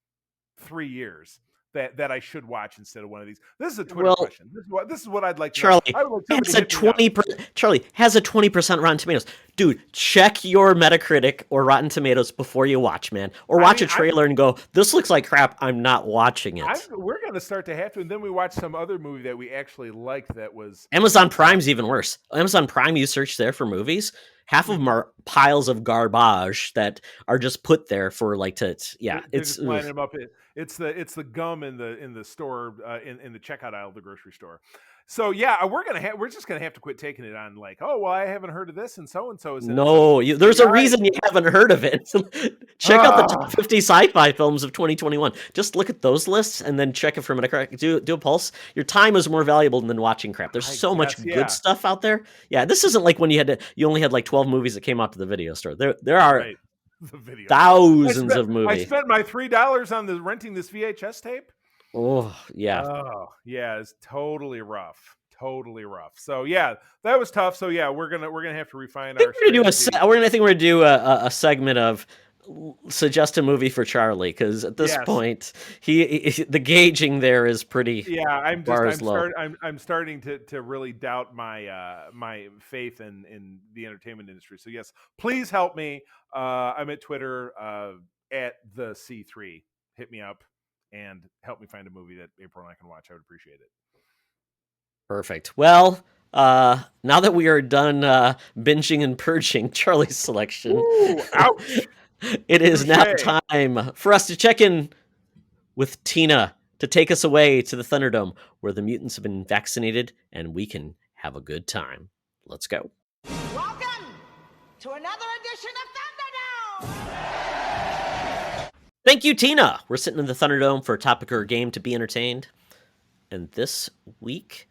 3 years that I should watch instead of one of these? This is a Twitter question. This is what I'd like to know. Charlie, I would like has somebody a 20%. Charlie has a 20% Rotten Tomatoes. Dude, check your Metacritic or Rotten Tomatoes before you watch, man. Or watch a trailer and go, "This looks like crap. I'm not watching it." We're going to start to have to, and then we watch some other movie that we actually liked that was Amazon Prime's even worse. Amazon Prime, you search there for movies, half of them are piles of garbage that are just put there for they're just lining them up. It's the gum in the store in the checkout aisle of the grocery store. So yeah, we're just gonna have to quit taking it on like, oh well, I haven't heard of this, and so is in it. No, there's a reason you haven't heard of it. Check out the top 50 sci-fi films of 2021. Just look at those lists and then check it from Metacritic. Do a pulse. Your time is more valuable than watching crap. There's so much good stuff out there. Yeah, this isn't like when you only had like 12 movies that came out to the video store. There are thousands of movies. I spent my $3 on renting this VHS tape. Oh yeah. Oh yeah, it's totally rough. So yeah, that was tough. So yeah, we're gonna have to refine our strategy. We're gonna do a segment of suggest a movie for Charlie, because at this point the gauging there is pretty I'm starting to really doubt my faith in the entertainment industry. So yes, please help me. I'm at Twitter at the C3. Hit me up and help me find a movie that April and I can watch. I would appreciate it. Perfect. Well, now that we are done binging and purging Charlie's selection, ooh, ouch. It is now time for us to check in with Tina to take us away to the Thunderdome, where the mutants have been vaccinated and we can have a good time. Let's go. Welcome to another edition of Thunderdome! Thank you, Tina. We're sitting in the Thunderdome for a topic or a game to be entertained. And this week,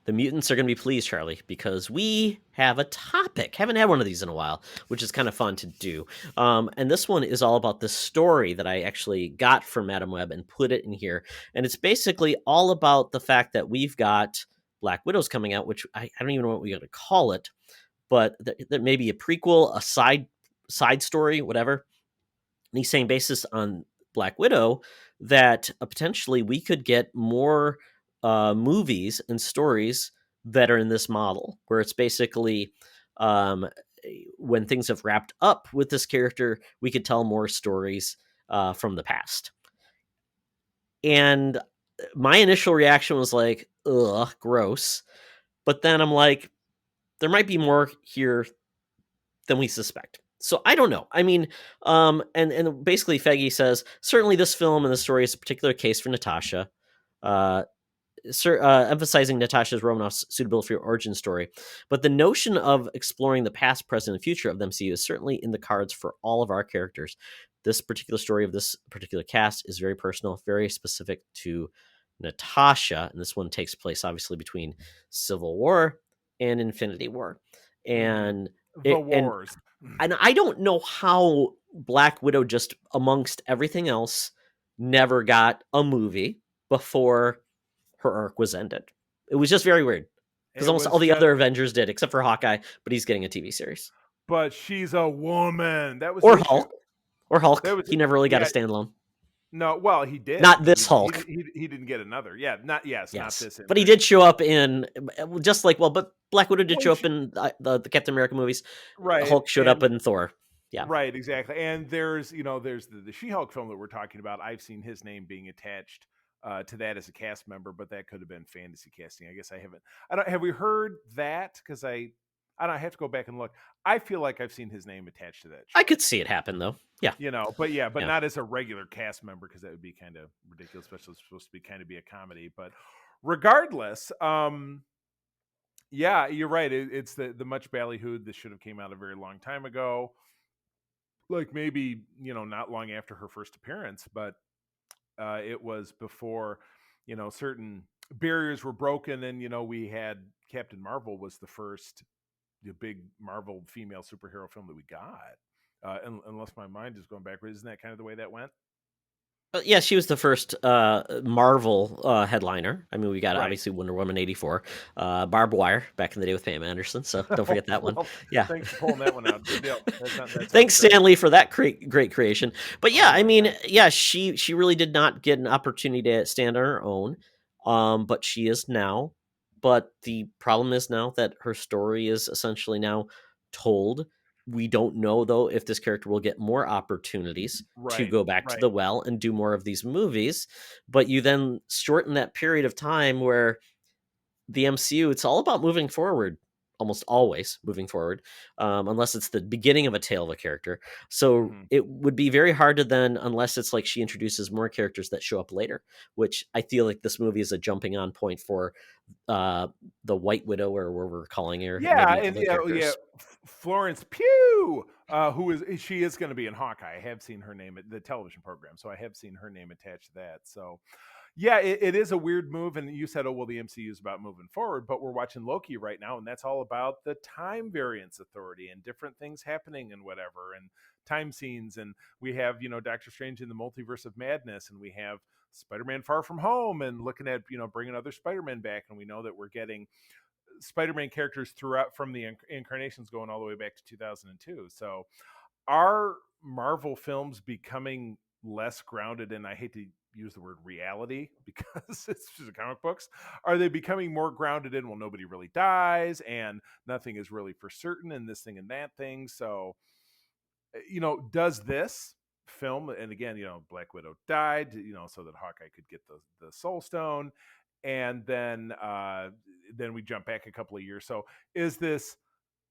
the mutants are going to be pleased, Charlie, because we have a topic. Haven't had one of these in a while, which is kind of fun to do. And this one is all about the story that I actually got from Madam Web and put it in here. And it's basically all about the fact that we've got Black Widows coming out, which I don't even know what we got to call it, but that may be a prequel, a side story, whatever. And he's saying, basis on Black Widow, that potentially we could get more movies and stories that are in this model, where it's basically when things have wrapped up with this character, we could tell more stories from the past. And my initial reaction was like, ugh, gross. But then I'm like, there might be more here than we suspect. So I don't know. I mean, and basically Feige says, certainly this film and the story is a particular case for Natasha, emphasizing Natasha Romanoff's suitability for your origin story. But the notion of exploring the past, present, and future of the MCU is certainly in the cards for all of our characters. this particular story of this particular cast is very personal, very specific to Natasha, and this one takes place obviously between Civil War and Infinity War, and The it, and wars. and I don't know how Black Widow, just amongst everything else, never got a movie before her arc was ended. It was just very weird because It almost was all the just- other Avengers did, except for Hawkeye, but he's getting a TV series. But she's a woman. That was Or the issue. Hulk. Or Hulk. That was- He never really got a yeah. standalone. No, well, he did. Not this He- Hulk. He didn't get another. Yeah, not Yes, not this. but he did show up in just like but Black Widow did Well, show up in the Captain America movies. Right. Hulk showed up in Thor. Yeah. Right, exactly. And there's the She-Hulk film that we're talking about. I've seen his name being attached to that as a cast member, but that could have been fantasy casting. I guess I haven't. Have we heard that? Because I have to go back and look. I feel like I've seen his name attached to that show. I could see it happen though. Yeah. But Yeah. not as a regular cast member, because that would be kind of ridiculous, especially it's supposed to be kind of be a comedy. But regardless, yeah, you're right. It's the much ballyhooed. This should have came out a very long time ago, like maybe not long after her first appearance, but it was before certain barriers were broken, and we had Captain Marvel was the first big Marvel female superhero film that we got. Unless my mind is going backwards, isn't that kind of the way that went? Yeah, she was the first Marvel headliner. I mean, we got Right. obviously Wonder Woman 84, Barbed Wire back in the day with Pam Anderson, so don't forget that one. Well, Yeah. Thanks for pulling that one out. Good deal. Thanks, Stanley, for that great creation. But yeah, Oh, I mean, yeah. yeah, she really did not get an opportunity to stand on her own, but she is now. But the problem is now that her story is essentially now told. We don't know though if this character will get more opportunities to Right, go back to right. the well and do more of these movies. But you then shorten that period of time where the MCU, it's all about moving forward, almost always moving forward, unless it's the beginning of a tale of a character. So Mhm. it would be very hard to then, unless it's like she introduces more characters that show up later, which I feel like this movie is a jumping on point for the White Widow, or where we're calling her. Yeah, maybe and other characters. Florence Pugh, she is going to be in Hawkeye. I have seen her name at the television program, so I have seen her name attached to that. So, yeah, it is a weird move. And you said, oh well, the MCU is about moving forward, but we're watching Loki right now, and that's all about the time variance authority and different things happening and whatever, and time scenes. And we have Doctor Strange in the Multiverse of Madness, and we have Spider-Man Far From Home, and looking at bringing other Spider-Man back, and we know that we're getting Spider-Man characters throughout from the incarnations going all the way back to 2002. So are Marvel films becoming less grounded, and I hate to use the word reality because it's just comic books, are they becoming more grounded in, well, nobody really dies and nothing is really for certain and this thing and that thing? So does this film, and again, Black Widow died, so that Hawkeye could get the Soul Stone, and then we jump back a couple of years. So is this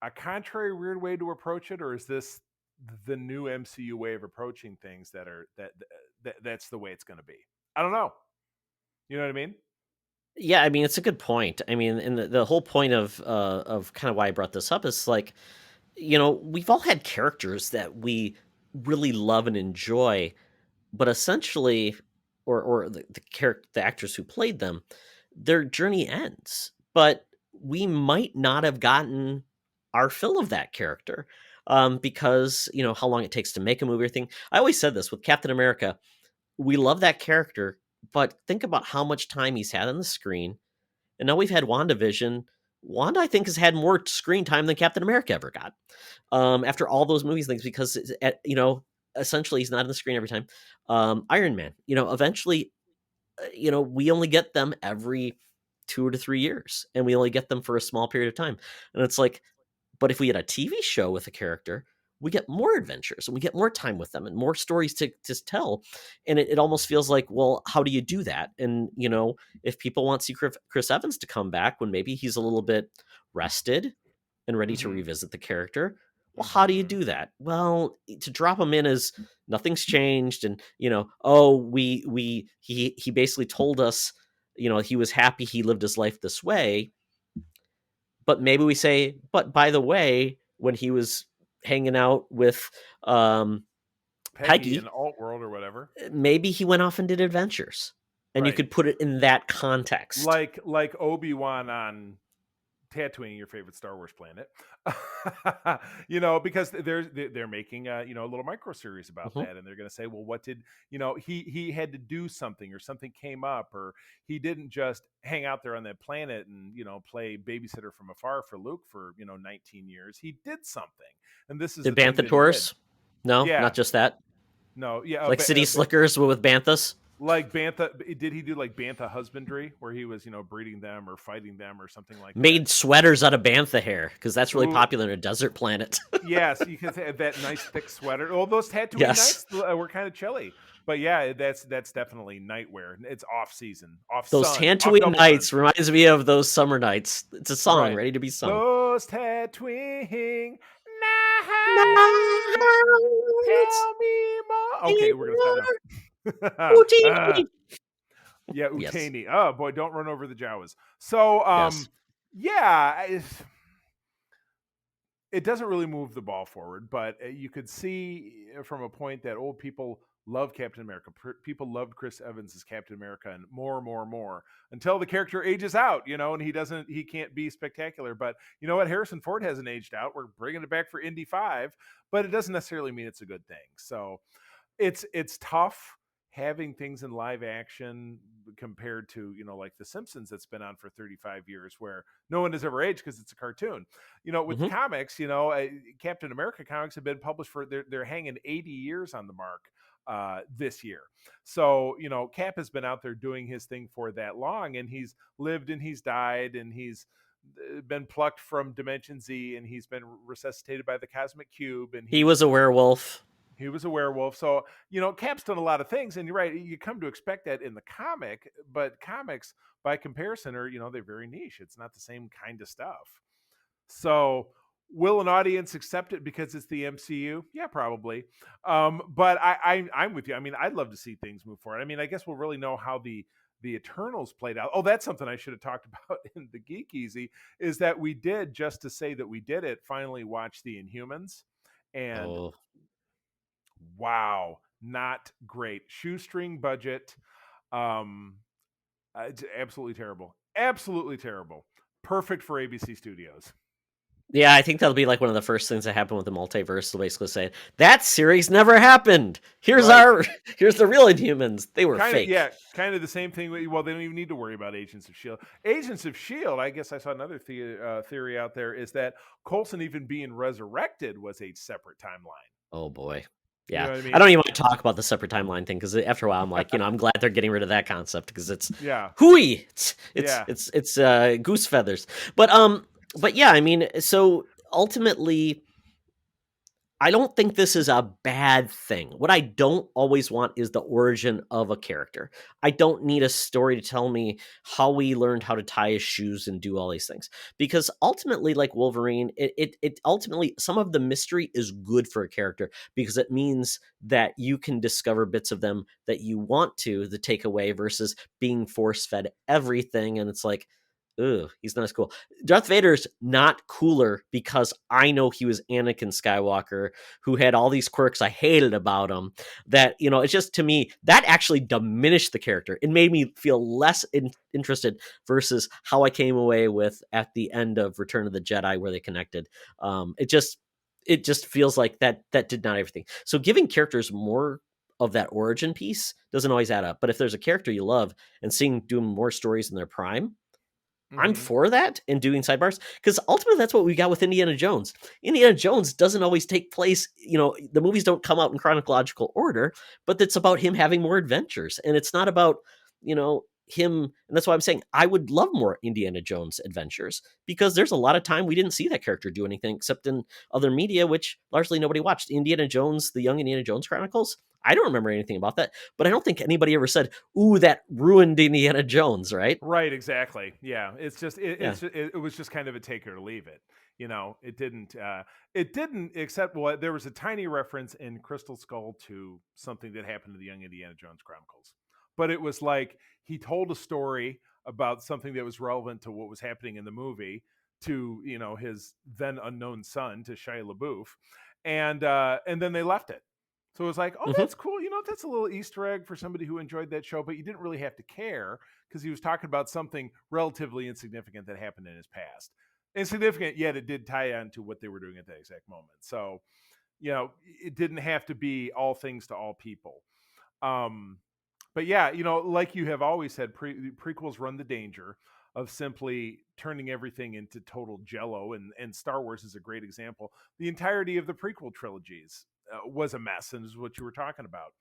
a contrary weird way to approach it, or is this the new MCU way of approaching things that's the way it's going to be? I don't know. You know what I mean? Yeah, I mean, it's a good point. I mean, and the whole point of kind of why I brought this up is like, we've all had characters that we really love and enjoy, but essentially, or the actors who played them, their journey ends. But we might not have gotten our fill of that character, because how long it takes to make a movie or thing. I always said this with Captain America. We love that character, but think about how much time he's had on the screen. And now we've had WandaVision. Wanda, I think, has had more screen time than Captain America ever got, after all those movies things, because essentially he's not on the screen every time. Iron Man, eventually, we only get them every 2 to 3 years, and we only get them for a small period of time. And it's like, but if we had a TV show with a character, we get more adventures and we get more time with them and more stories to tell. And it almost feels like, well, how do you do that? And, if people want to see Chris Evans to come back when maybe he's a little bit rested and ready to revisit the character, well, how do you do that? Well, to drop him in as nothing's changed, and he basically told us, he was happy he lived his life this way. But maybe we say, but by the way, when he was hanging out with Peggy Peggy, in Alt World or whatever. maybe he went off and did adventures, and you Right. could put it in that context. Like Obi-Wan on Tatooine, your favorite Star Wars planet. Because they're making a little micro series about Mhm. that, and they're going to say, well, what did he had to do something, or something came up, or he didn't just hang out there on that planet and play babysitter from afar for Luke for 19 years. He did something, and this is Did the thing Bantha that he did. tours? No, Yeah, not just that. no, yeah, Like City Slickers with Banthas. like Bantha. Did he do like Bantha husbandry, where he was breeding them or fighting them or something like that? Made sweaters out of Bantha hair because that's really Ooh. popular in a desert planet. Yes, you can have that nice thick sweater. Well, those Tatooine Yes. nights were kind of chilly, but yeah, that's definitely nightwear. It's off season, off Those sun, off Tatooine double nights sun. reminds me of those summer nights. It's a song Right. ready to be sung. Those Tatooine Nights. nights, tell me more. Okay, we're gonna start now. Houdini. Yeah, Yes. Utani. Oh boy, don't run over the Jawas. So, Yes. yeah, it doesn't really move the ball forward, but you could see from a point that old people love Captain America. People loved Chris Evans as Captain America, and more until the character ages out, and he can't be spectacular. But you know what? Harrison Ford hasn't aged out. We're bringing it back for Indy 5, but it doesn't necessarily mean it's a good thing. So it's tough having things in live action compared to like The Simpsons, that's been on for 35 years, where no one has ever aged because it's a cartoon. With Mhm. comics, Captain America comics have been published for they're hanging 80 years on the mark this year. So Cap has been out there doing his thing for that long, and he's lived and he's died, and he's been plucked from Dimension Z, and he's been resuscitated by the Cosmic Cube, and He was a werewolf. he was a werewolf. So, Cap's done a lot of things, and you're right. You come to expect that in the comic, but comics by comparison are, they're very niche. It's not the same kind of stuff. So will an audience accept it because it's the MCU? Yeah, probably. But I'm with you. I mean, I'd love to see things move forward. I mean, I guess we'll really know how the Eternals played out. Oh, that's something I should have talked about in the Geek Easy, is that we did, just to say that we did it, finally watch the Inhumans. And Oh. wow, not great. Shoestring budget. It's absolutely terrible. Perfect for ABC Studios. Yeah, I think that'll be like one of the first things that happen with the multiverse. They'll basically say that series never happened. Here's Right. here's the real Inhumans. They were fake. Kind of the same thing. Well, they don't even need to worry about Agents of S.H.I.E.L.D. Agents of S.H.I.E.L.D., I guess I saw another theory out there, is that Coulson even being resurrected was a separate timeline. Oh boy. You Yeah, know what I mean? I don't even want to talk about the separate timeline thing because after a while I'm like, I'm glad they're getting rid of that concept because it's Yeah. hooey. Yeah. It's goose feathers. But yeah, I mean, so ultimately, I don't think this is a bad thing. What I don't always want is the origin of a character. I don't need a story to tell me how we learned how to tie his shoes and do all these things. Because ultimately, like Wolverine, it ultimately, some of the mystery is good for a character because it means that you can discover bits of them that you want to take away versus being force fed everything. And it's like, ugh, he's not as cool. Darth Vader's not cooler because I know he was Anakin Skywalker, who had all these quirks I hated about him. That, it's just, to me, that actually diminished the character. It made me feel less interested versus how I came away with at the end of Return of the Jedi, where they connected. It just feels like that did not everything. So giving characters more of that origin piece doesn't always add up. But if there's a character you love and seeing doing more stories in their prime, I'm for that, and doing sidebars, because ultimately that's what we got with Indiana Jones. Indiana Jones doesn't always take place, the movies don't come out in chronological order, but it's about him having more adventures, and it's not about, him. And that's why I'm saying I would love more Indiana Jones adventures, because there's a lot of time we didn't see that character do anything except in other media, which largely nobody watched. Indiana Jones, the Young Indiana Jones Chronicles, I don't remember anything about that, but I don't think anybody ever said, ooh, that ruined Indiana Jones, right? Right, exactly. Yeah, it's just it was just kind of a take it or leave it. It didn't except, well, there was a tiny reference in Crystal Skull to something that happened to the Young Indiana Jones Chronicles, but it was like he told a story about something that was relevant to what was happening in the movie to his then unknown son, to Shia LaBeouf, and then they left it. So it was like, oh, Mhm. that's cool. That's a little Easter egg for somebody who enjoyed that show, but you didn't really have to care because he was talking about something relatively insignificant that happened in his past. Insignificant, yet it did tie on to what they were doing at that exact moment. So, it didn't have to be all things to all people. Um, but yeah, like you have always said, prequels run the danger of simply turning everything into total jello, and Star Wars is a great example. The entirety of the prequel trilogies was a mess, and is what you were talking about.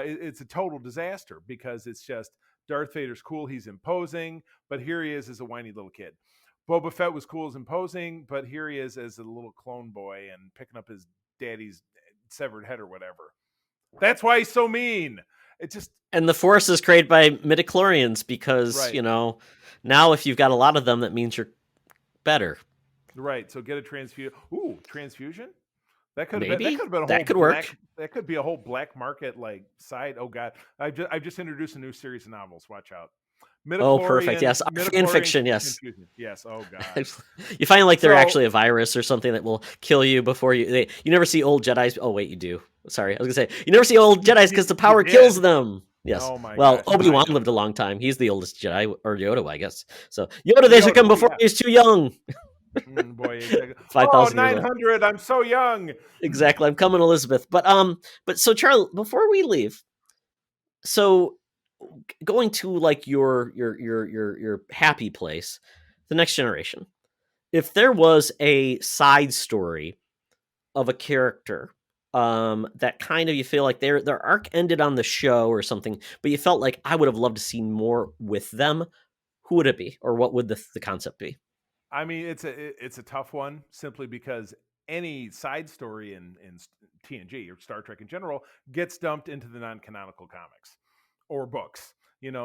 It's a total disaster because it's just Darth Vader's cool, he's imposing, but here he is as a whiny little kid. Boba Fett was cool as imposing, but here he is as a little clone boy and picking up his daddy's severed head or whatever. That's why he's so mean. It just And the Force is created by midichlorians because, Right. now if you've got a lot of them, that means you're better. right. So get a transfusion. Ooh, transfusion. That could have been. That Maybe could have been a that whole could black. work. That could be a whole black market side. Oh God, I've just introduced a new series of novels. Watch out. Oh, perfect. Yes, fan fiction. Yes, Transfusion. Yes. Oh God. you find like they're So actually a virus or something that will kill you before you. You never see old Jedi's. Oh wait, you do. Sorry, I was gonna say you never see old Jedi's because the you power did. kills them. Yes. Oh my Well, gosh. Obi-Wan I know. lived a long time. He's the oldest Jedi, or Yoda, I guess. So Yoda, they took Yoda, him before yeah. he was too young. Boy, exactly. 5,000 years old. 900. I'm so young. Exactly. I'm coming, Elizabeth. But so Charlie, before we leave, so going to like your happy place, the Next Generation. If there was a side story of a character that kind of you feel like their arc ended on the show or something, but you felt like I would have loved to see more with them, who would it be, or what would the concept be? I mean, it's a tough one simply because any side story in TNG or Star Trek in general gets dumped into the non-canonical comics or books.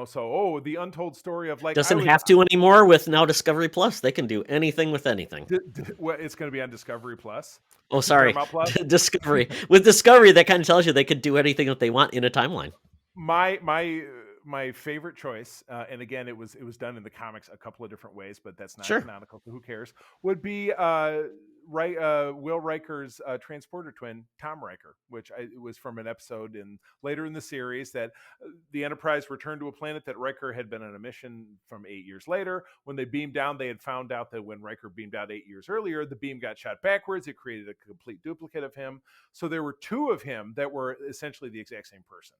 So the untold story of Doesn't have to anymore with now Discovery Plus. They can do anything with anything. It's going to be on Discovery Plus. Oh, sorry, Paramount Plus. Discovery. With Discovery, that kind of tells you they could do anything that they want in a timeline. My favorite choice, and again, it was done in the comics a couple of different ways, but that's not Sure. canonical, so who cares? Would be Will Riker's transporter twin, Tom Riker, which it was from an episode later in the series that the Enterprise returned to a planet that Riker had been on a mission from 8 years later. When they beamed down, they had found out that when Riker beamed out 8 years earlier, the beam got shot backwards. It created a complete duplicate of him. So there were two of him that were essentially the exact same person.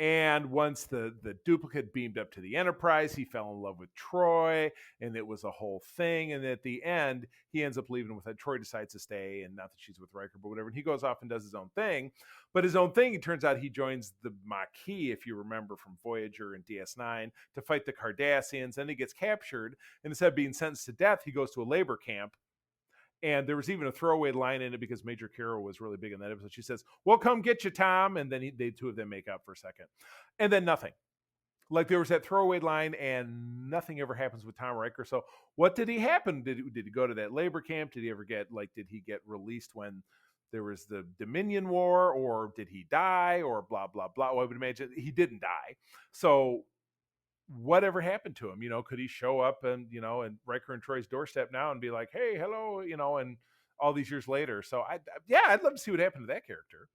And once the duplicate beamed up to the Enterprise, he fell in love with Troy, and it was a whole thing. And at the end, he ends up leaving with her. Troy decides to stay, and not that she's with Riker, but whatever. And he goes off and does his own thing. But his own thing, it turns out he joins the Maquis, if you remember from Voyager and DS9, to fight the Cardassians. Then he gets captured, and instead of being sentenced to death, he goes to a labor camp. And there was even a throwaway line in it because Major Carol was really big in that episode. She says, "Well, come get you, Tom." And then they two of them make out for a second. And then nothing. Like there was that throwaway line and nothing ever happens with Tom Riker. So what did he happen? Did he go to that labor camp? Did he ever did he get released when there was the Dominion War, or did he die, or blah, blah, blah? Well, I would imagine he didn't die. So whatever happened to him? Could he show up and Riker and Troy's doorstep now and be like, "Hey, hello," and all these years later. So I'd love to see what happened to that character.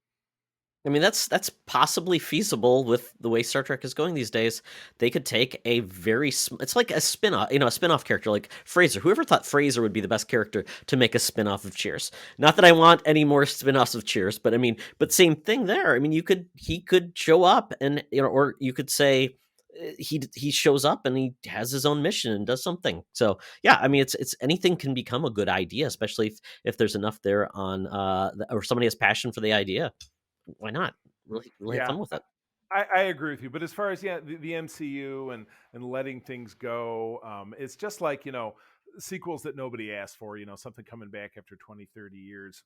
I mean, that's possibly feasible with the way Star Trek is going these days. They could take a it's like a spin-off, a spin-off character like Fraser. Whoever thought Fraser would be the best character to make a spin-off of Cheers? Not that I want any more spin-offs of Cheers, but but same thing there. I mean, he could show up and or you could say he shows up and he has his own mission and does something. So yeah, I mean, it's anything can become a good idea, especially if there's enough there on or somebody has passion for the idea. Why not? Really have fun with it. I agree with you. But as far as the MCU and letting things go, it's just like sequels that nobody asked for. Something coming back after 20, 30 years.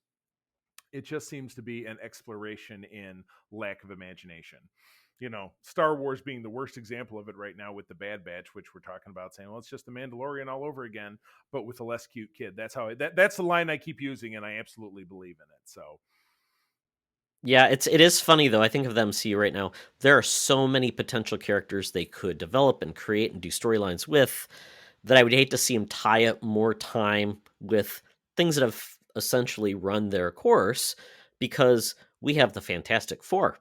It just seems to be an exploration in lack of imagination. Star Wars being the worst example of it right now with the Bad Batch, which we're talking about, saying, well, it's just the Mandalorian all over again, but with a less cute kid. That's that's the line I keep using, and I absolutely believe in it. So. Yeah, it is funny though. I think of the MCU right now. There are so many potential characters they could develop and create and do storylines with that I would hate to see them tie up more time with things that have essentially run their course, because we have the Fantastic Four,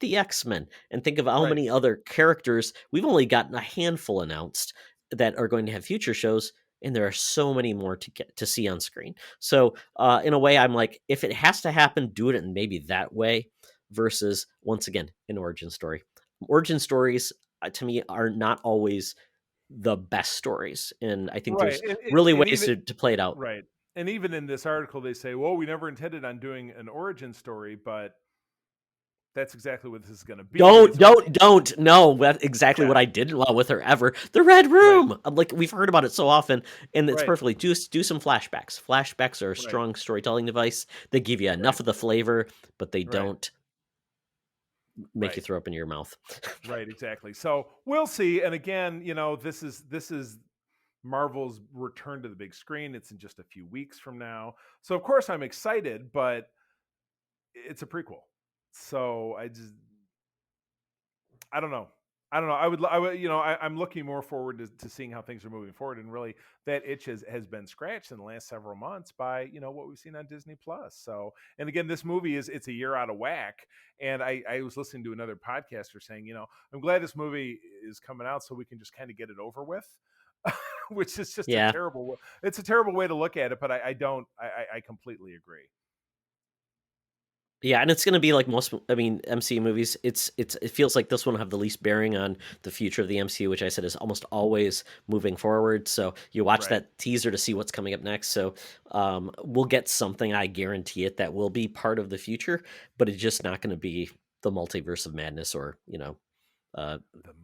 the X-Men, and think of how Right. many other characters. We've only gotten a handful announced that are going to have future shows, and there are so many more to get to see on screen. So in a way, I'm like, if it has to happen, do it in maybe that way versus, once again, an origin story. Origin stories, to me, are not always the best stories, and I think Right. there's really And ways even to play it out. right. And even in this article, they say, well, we never intended on doing an origin story, but that's exactly what this is going to be. Don't. No, that's exactly Yeah. what I didn't want with her ever. The Red Room. I'm like, we've heard about it so often, and it's Right. perfectly. Do some flashbacks. Flashbacks are a strong storytelling device. They give you enough of the flavor, but they don't make you throw up in your mouth. Right, exactly. So we'll see. And again, this is Marvel's return to the big screen. It's in just a few weeks from now. So of course I'm excited, but it's a prequel. So I don't know. I'm looking more forward to seeing how things are moving forward. And really that itch has been scratched in the last several months by, what we've seen on Disney Plus. So, and again, this movie it's a year out of whack. And I was listening to another podcaster saying, I'm glad this movie is coming out so we can just kind of get it over with, which is just Yeah. it's a terrible way to look at it. But I completely agree. Yeah, and it's going to be like most, MCU movies. It feels like this one will have the least bearing on the future of the MCU, which I said is almost always moving forward. So you watch that teaser to see what's coming up next. So we'll get something, I guarantee it, that will be part of the future, but it's just not going to be the Multiverse of Madness or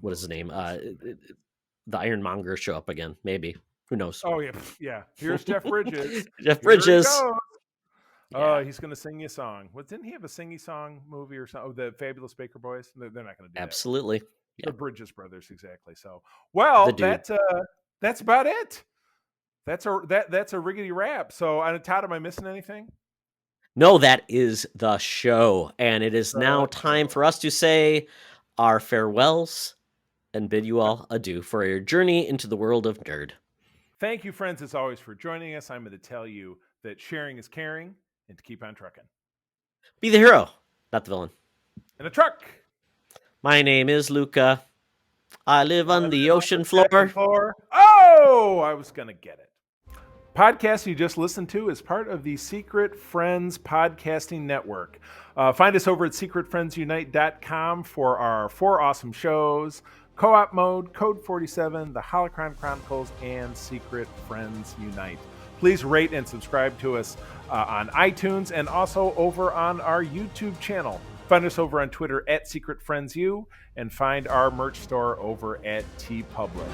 what is his name? The Ironmonger show up again, maybe. Who knows? Oh yeah. Here's Jeff Bridges. Jeff Bridges. Oh, he's going to sing you a song. Didn't he have a singy song movie or something? Oh, the Fabulous Baker Boys. They're not going to do Absolutely. that. Yeah. The Bridges brothers, exactly. So, well, that's about it. That's a riggedy wrap. So, Todd, am I missing anything? No, that is the show, and it is now time for us to say our farewells and bid you all adieu for your journey into the world of nerd. Thank you, friends, as always, for joining us. I'm going to tell you that sharing is caring, and to keep on trucking. Be the hero, not the villain. In a truck. My name is Luca. I live on the ocean floor. Oh, I was going to get it. Podcast you just listened to is part of the Secret Friends Podcasting Network. Find us over at secretfriendsunite.com for our 4 awesome shows: Co-op Mode, Code 47, The Holocron Chronicles, and Secret Friends Unite. Please rate and subscribe to us on iTunes and also over on our YouTube channel. Find us over on Twitter at SecretFriendsU and find our merch store over at TeePublic.